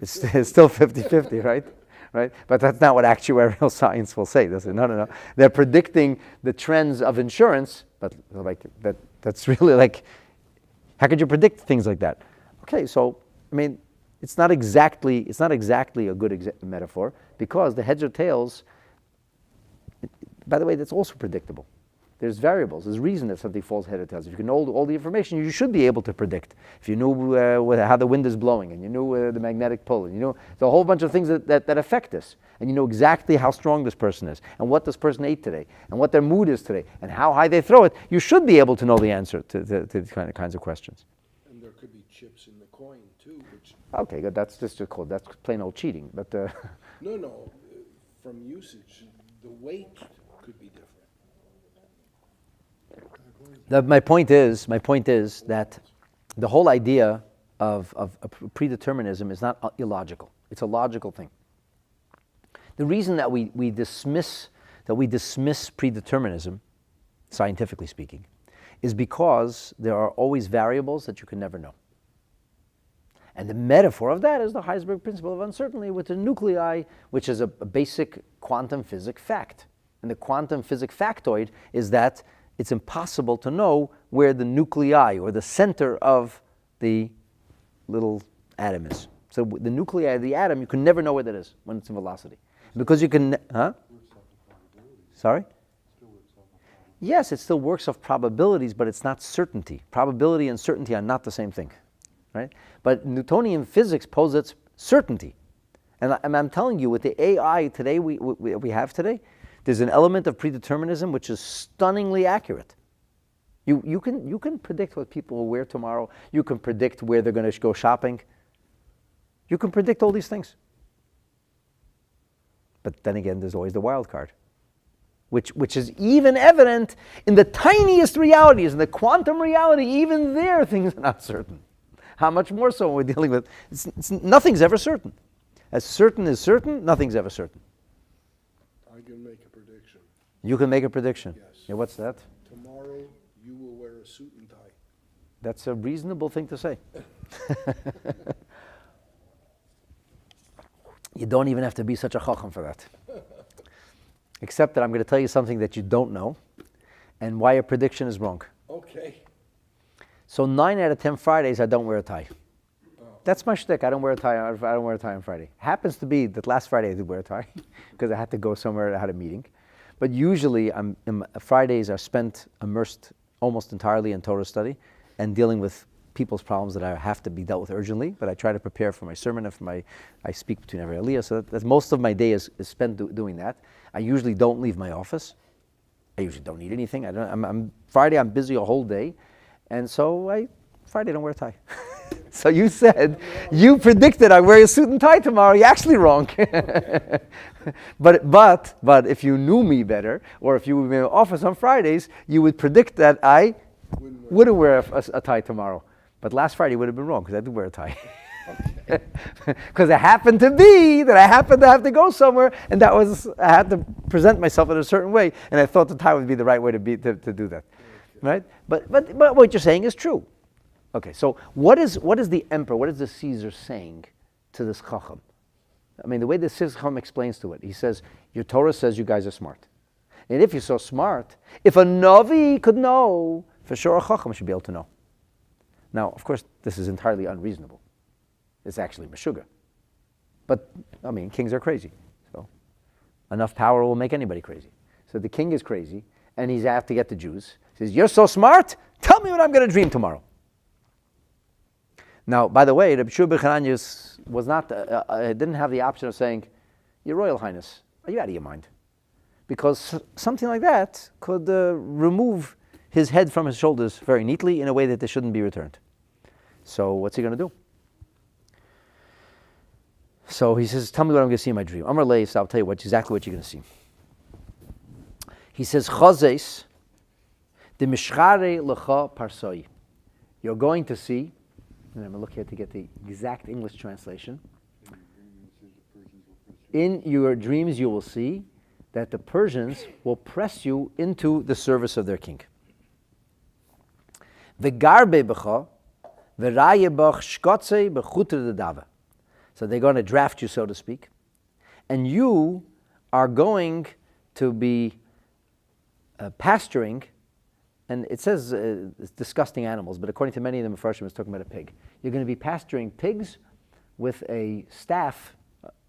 It's still 50-50, right? But that's not what actuarial science will say. They say, no. They're predicting the trends of insurance, but that's really like, how could you predict things like that? Okay, so, it's not exactly a good metaphor, because the heads or tails, by the way, that's also predictable. There's variables. There's reason that something falls head or tails. If you know all the information, you should be able to predict. If you knew how the wind is blowing, and you knew the magnetic pull, and you know there's a whole bunch of things that affect this, and you know exactly how strong this person is, and what this person ate today, and what their mood is today, and how high they throw it, you should be able to know the answer to these kinds of questions. And there could be chips in the coin too, which... Okay, good. That's plain old cheating. But No. From usage, the weight could be different. My point is that the whole idea of predeterminism is not illogical. It's a logical thing. The reason that we dismiss predeterminism, scientifically speaking, is because there are always variables that you can never know. And the metaphor of that is the Heisenberg principle of uncertainty with the nuclei, which is a basic quantum physics fact. And the quantum physics factoid is that it's impossible to know where the nuclei or the center of the little atom is. So the nuclei of the atom, you can never know where that is when it's in velocity. Because you can, Sorry? Yes, it still works off probabilities, but it's not certainty. Probability and certainty are not the same thing, right? But Newtonian physics posits certainty. And I'm telling you, with the AI today we have today, there's an element of predeterminism which is stunningly accurate. You can predict what people will wear tomorrow. You can predict where they're going to go shopping. You can predict all these things. But then again, there's always the wild card, which is even evident in the tiniest realities, in the quantum reality. Even there, things are not certain. How much more so when we're dealing with, nothing's ever certain. As certain is certain, nothing's ever certain. I can make a prediction. You can make a prediction. Yes. Yeah, what's that? Tomorrow, you will wear a suit and tie. That's a reasonable thing to say. You don't even have to be such a chacham for that. Except that I'm going to tell you something that you don't know, and why your prediction is wrong. Okay. So 9 out of 10 Fridays, I don't wear a tie. That's my shtick. I don't wear a tie. I don't wear a tie on Friday. Happens to be that last Friday I did wear a tie because I had to go somewhere. I had a meeting. But usually, Fridays are spent immersed almost entirely in Torah study and dealing with people's problems that have to be dealt with urgently. But I try to prepare for my sermon and I speak between every aliyah. So that's most of my day is spent doing that. I usually don't leave my office. I usually don't need anything. Friday I'm busy a whole day, and so Friday I don't wear a tie. So you predicted I wear a suit and tie tomorrow. You're actually wrong. but if you knew me better, or if you were in my office on Fridays, you would predict that I wouldn't wear a tie tomorrow. But last Friday would have been wrong because I did wear a tie. Because it happened to be that I happened to have to go somewhere, and I had to present myself in a certain way, and I thought the tie would be the right way to do that, right? But what you're saying is true. Okay, so what is the emperor, what is the Caesar saying to this chacham? I mean, the way the chacham explains to it, he says, your Torah says you guys are smart. And if you're so smart, if a Navi could know, for sure a chacham should be able to know. Now, of course, this is entirely unreasonable. It's actually Meshuggah. But, I mean, kings are crazy. So, enough power will make anybody crazy. So the king is crazy, and he's out to get the Jews. He says, you're so smart, tell me what I'm going to dream tomorrow. Now, by the way, Rabbi Shua B'Chananius was not, didn't have the option of saying, Your Royal Highness, are you out of your mind? Because something like that could remove his head from his shoulders very neatly in a way that it shouldn't be returned. So what's he going to do? So he says, tell me what I'm going to see in my dream. Amar Leis, I'll tell you exactly what you're going to see. He says, Chazes, de mishchare lecha parsoi. You're going to see, and I'm going to look here to get the exact English translation. In your dreams you will see that the Persians will press you into the service of their king. V'garbe b'cha, v'raye b'ch shkotze b'chutre dedava. So they're going to draft you, so to speak. And you are going to be pasturing, and it says it's disgusting animals, but according to many of the Mefarshim, it's talking about a pig. You're going to be pasturing pigs with a staff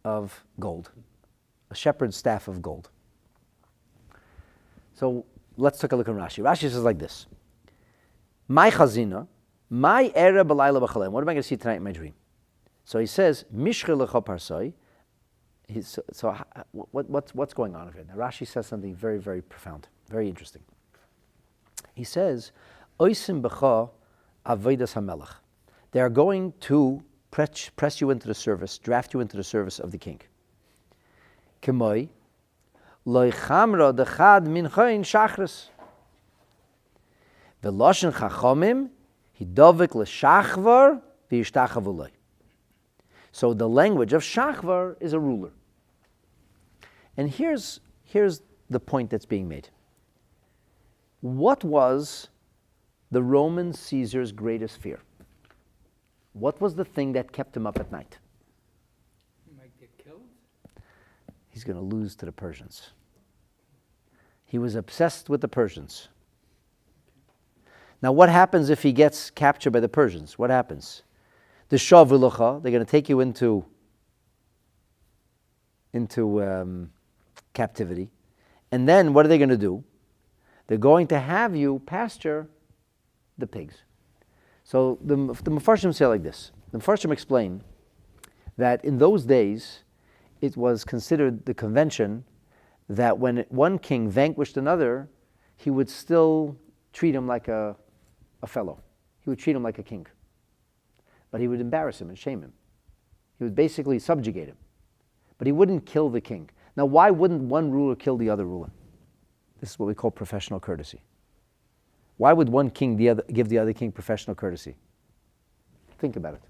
of gold, a shepherd's staff of gold. So let's take a look at Rashi. Rashi says like this: My chazina, my era b'layla b'chalem. What am I going to see tonight in my dream? So he says, Mishche lecha parsoi. So what's going on over here? Now Rashi says something very, very profound, very interesting. He says, Oisim b'cha avodas hamelach. They are going to press you into the service, draft you into the service of the king. Kemoi, loy chamra dechad minchain shachris. V'loshen chachamim, hidovik l'shachvar v'yishtachavuloi. So the language of shachvar is a ruler. And here's the point that's being made. What was the Roman Caesar's greatest fear? What was the thing that kept him up at night? He might get killed. He's going to lose to the Persians. He was obsessed with the Persians. Now what happens if he gets captured by the Persians? What happens? The Shavulocha, they're going to take you into captivity. And then what are they going to do? They're going to have you pasture the pigs. So the Mefarshim say like this. The Mefarshim explain that in those days, it was considered the convention that when one king vanquished another, he would still treat him like a fellow. He would treat him like a king. But he would embarrass him and shame him. He would basically subjugate him. But he wouldn't kill the king. Now, why wouldn't one ruler kill the other ruler? This is what we call professional courtesy. Why would one king give the other king professional courtesy? Think about it.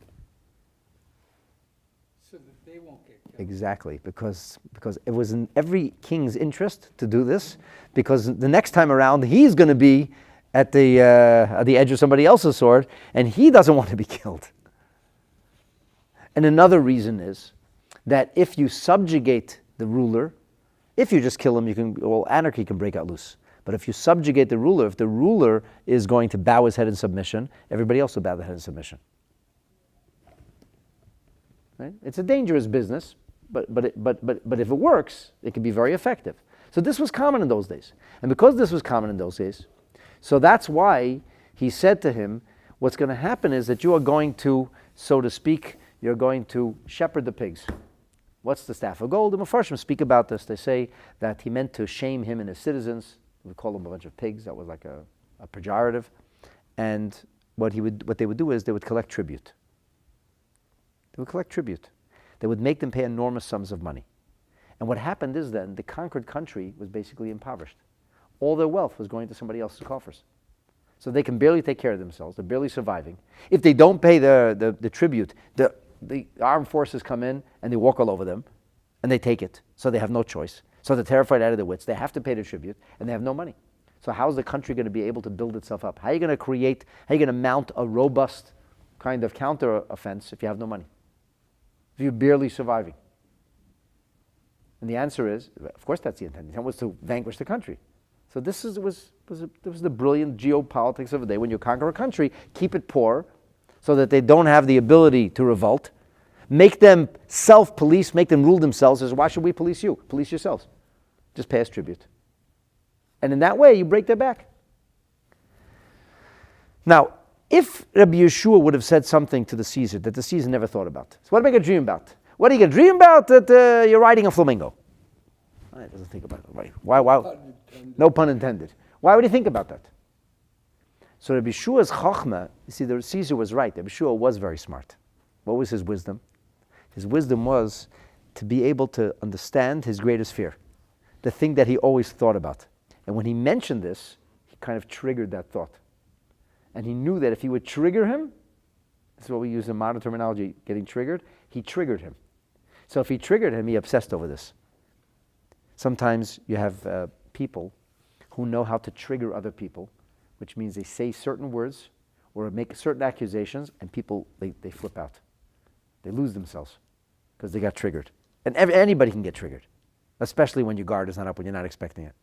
So that they won't get killed. Exactly, because it was in every king's interest to do this, because the next time around he's going to be at the edge of somebody else's sword, and he doesn't want to be killed. And another reason is that if you subjugate the ruler, if you just kill him, anarchy can break out loose. But if you subjugate the ruler, if the ruler is going to bow his head in submission, everybody else will bow their head in submission. Right? It's a dangerous business, but if it works, it can be very effective. So this was common in those days. And because this was common in those days, so that's why he said to him, what's going to happen is that you are going to, so to speak, you're going to shepherd the pigs. What's the staff of gold? The Mefarshim speak about this. They say that he meant to shame him and his citizens. We call them a bunch of pigs. That was like a pejorative. And what they would do is they would collect tribute. They would collect tribute. They would make them pay enormous sums of money. And what happened is then the conquered country was basically impoverished. All their wealth was going to somebody else's coffers. So they can barely take care of themselves. They're barely surviving. If they don't pay the tribute, the armed forces come in and they walk all over them and they take it. So they have no choice. So they're terrified out of their wits. They have to pay the tribute and they have no money. So how's the country going to be able to build itself up? How are you going to mount a robust kind of counter offense if you have no money? If you're barely surviving? And the answer is, of course that's the intent. The intent was to vanquish the country. So this was the brilliant geopolitics of the day. When you conquer a country, keep it poor so that they don't have the ability to revolt. Make them self-police, make them rule themselves. Says, why should we police you? Police yourselves. Just pay us tribute. And in that way, you break their back. Now, if Rabbi Yeshua would have said something to the Caesar that the Caesar never thought about. So what am I going to dream about? What are you going to dream about? That you're riding a flamingo. He doesn't think about it. Right? Why? No pun intended. Why would he think about that? So Rabbi Yeshua's chachma, you see, the Caesar was right. Rabbi Yeshua was very smart. What was his wisdom? His wisdom was to be able to understand his greatest fear, the thing that he always thought about. And when he mentioned this, he kind of triggered that thought. And he knew that if he would trigger him, this is what we use in modern terminology, getting triggered, he triggered him. So if he triggered him, he obsessed over this. Sometimes you have people who know how to trigger other people, which means they say certain words or make certain accusations, and people, they flip out. They lose themselves because they got triggered. And anybody can get triggered, especially when your guard is not up, when you're not expecting it.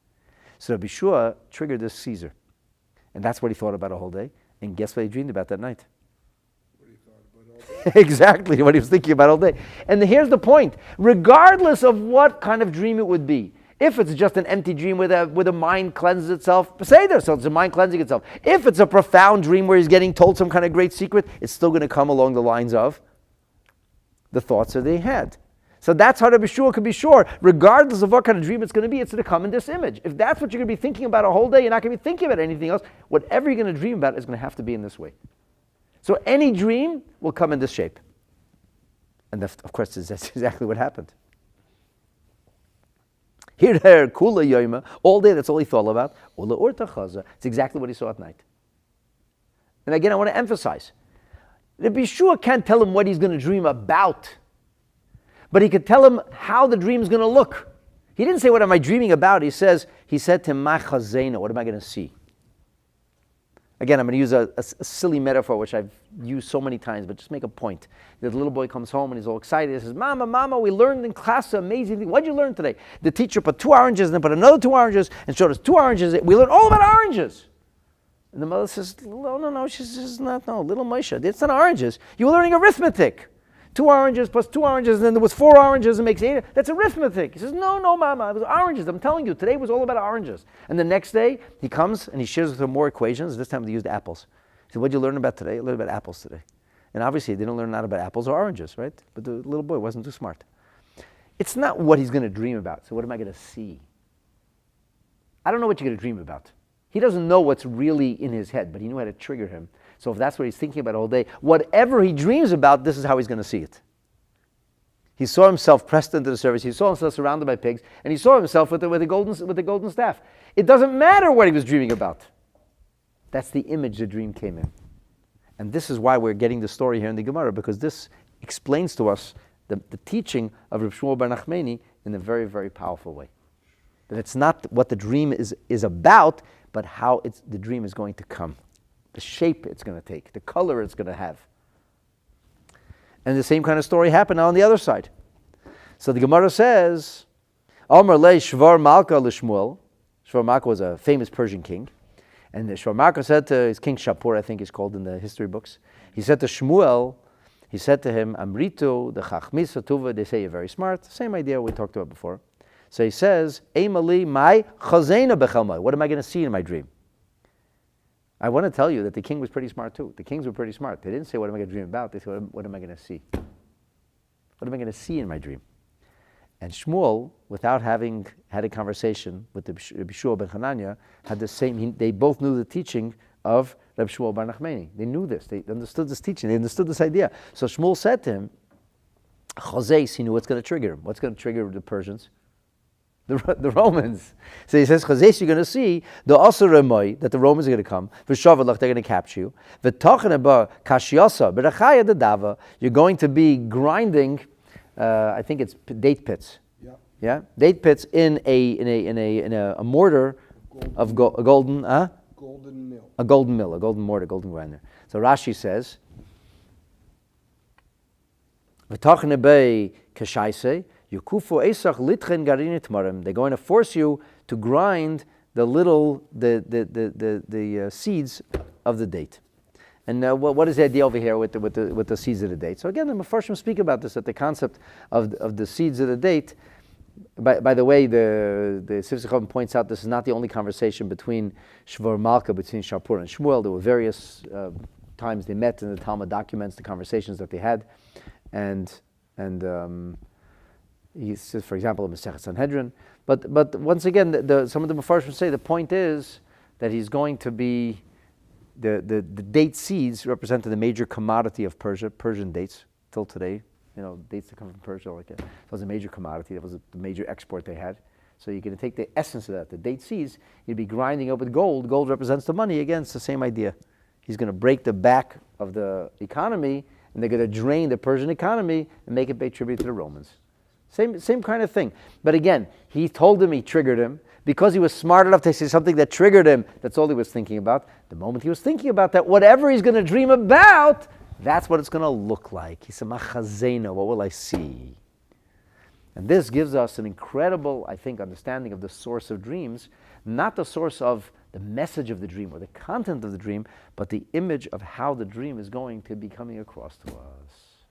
So Rabbi Yeshua triggered this Caesar. And that's what he thought about a whole day. And guess what he dreamed about that night? What he thought about all day. Exactly what he was thinking about all day. And here's the point. Regardless of what kind of dream it would be, if it's just an empty dream where the mind cleanses itself, say there, so it's a mind cleansing itself. If it's a profound dream where he's getting told some kind of great secret, it's still going to come along the lines of the thoughts that they had. So that's how Rabbi Yeshua could be sure, regardless of what kind of dream it's going to be, it's going to come in this image. If that's what you're going to be thinking about a whole day, you're not going to be thinking about anything else. Whatever you're going to dream about is going to have to be in this way. So any dream will come in this shape. And of course, that's exactly what happened. Here, there, kula yoyma, all day, that's all he thought about. Ula urta chaza, it's exactly what he saw at night. And again, I want to emphasize, Rabbi Yeshua can't tell him what he's going to dream about. But he could tell him how the dream is going to look. He didn't say, what am I dreaming about? He said to him, ma chazena, what am I going to see? Again, I'm going to use a silly metaphor, which I've used so many times, but just make a point. The little boy comes home and he's all excited. He says, Mama, we learned in class an amazing thing. What did you learn today? The teacher put 2 oranges and then put another 2 oranges and showed us 2 oranges. We learned all about oranges. And the mother says, no. She says, no, little Moshe, it's not oranges. You were learning arithmetic. 2 oranges plus 2 oranges, and then there was 4 oranges, and makes 8. That's arithmetic. He says, no, Mama, it was oranges. I'm telling you, today was all about oranges. And the next day, he comes and he shares with her more equations. This time they used apples. He said, what did you learn about today? I learned about apples today. And obviously, they didn't learn not about apples or oranges, right? But the little boy wasn't too smart. It's not what he's going to dream about. So what am I going to see? I don't know what you're going to dream about. He doesn't know what's really in his head, but he knew how to trigger him. So if that's what he's thinking about all day, whatever he dreams about, this is how he's going to see it. He saw himself pressed into the service. He saw himself surrounded by pigs, and he saw himself with the golden staff. It doesn't matter what he was dreaming about. That's the image the dream came in. And this is why we're getting the story here in the Gemara, because this explains to us the teaching of Reb Shmuel bar Nachmani in a very, very powerful way. That it's not what the dream is about, but how the dream is going to come. The shape it's going to take, the color it's going to have. And the same kind of story happened now on the other side. So the Gemara says, Omer le Shvar Malka l'Shmuel. Shvar Malka was a famous Persian king. And the Shvar Malka said to his king Shapur, I think he's called in the history books, he said to Shmuel, he said to him, Amritu, the Chachmis Tuva, they say you're very smart. Same idea we talked about before. So he says, Eimali my chazena bechelmai. What am I going to see in my dream? I want to tell you that the king was pretty smart too. The kings were pretty smart. They didn't say, what am I going to dream about? They said, what am I going to see? What am I going to see in my dream? And Shmuel, without having had a conversation with the Rabbi Shua ben Hanania, had the same, they both knew the teaching of Rabbi Shmuel bar Nachmani. They knew this. They understood this teaching. They understood this idea. So Shmuel said to him, Chazes, he knew what's going to trigger him. What's going to trigger the Persians? The Romans. So he says, Chazes, you're going to see the Asur that the Romans are going to come. V'shavalach, they're going to capture you. V'tachanaba kashyasa b'rachaya dedava. You're going to be grinding. I think it's date pits. Yeah, date pits in a mortar of a golden. Golden mill. A golden mill, a golden mortar, golden grinder. So Rashi says, "V'tachanaba kashaise." They're going to force you to grind the seeds of the date. And what is the idea over here with the seeds of the date? So again, the Mefarshim speak about this, that the concept of the seeds of the date. By the way, the Sifsachom points out this is not the only conversation between Shvar Malka, between Shapur and Shmuel. There were various times they met in the Talmud documents, the conversations that they had, and he says, for example, in Masechet Sanhedrin. But once again, some of the Mefarshim say the point is that he's going to be the date seeds represented the major commodity of Persia, Persian dates till today. You know, dates that come from Persia, that was a major commodity. That was the major export they had. So you're going to take the essence of that, the date seeds. You'd be grinding up with gold. Gold represents the money. Again, it's the same idea. He's going to break the back of the economy, and they're going to drain the Persian economy and make it pay tribute to the Romans. Same kind of thing. But again, he told him, he triggered him. Because he was smart enough to say something that triggered him, that's all he was thinking about. The moment he was thinking about that, whatever he's going to dream about, that's what it's going to look like. He said, Machazena, what will I see? And this gives us an incredible, I think, understanding of the source of dreams, not the source of the message of the dream or the content of the dream, but the image of how the dream is going to be coming across to us.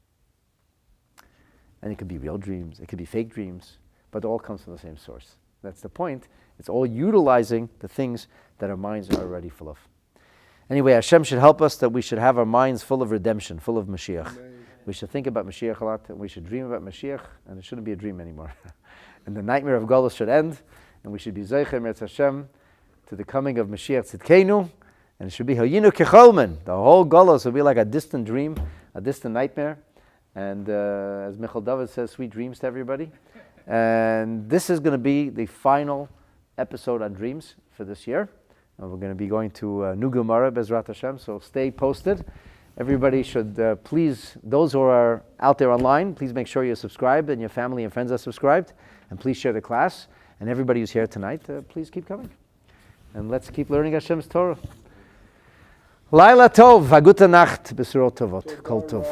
And it could be real dreams, it could be fake dreams, but it all comes from the same source. That's the point. It's all utilizing the things that our minds are already full of. Anyway, Hashem should help us that we should have our minds full of redemption, full of Mashiach. Amen. We should think about Mashiach a lot, and we should dream about Mashiach, and it shouldn't be a dream anymore. And the nightmare of Golus should end, and we should be Zeicher Meretz Hashem to the coming of Mashiach Tzidkenu, and it should be Hayinu Kecholmen. The whole Golus will be like a distant dream, a distant nightmare. And as Michal David says, sweet dreams to everybody. And this is going to be the final episode on dreams for this year. And we're going to be going to New Gemara, Bezrat Hashem, so stay posted. Everybody should please, those who are out there online, please make sure you're subscribed and your family and friends are subscribed. And please share the class. And everybody who's here tonight, please keep coming. And let's keep learning Hashem's Torah. Laila Tov, Haguta Nacht, Besurot Tovot, Kol Tov.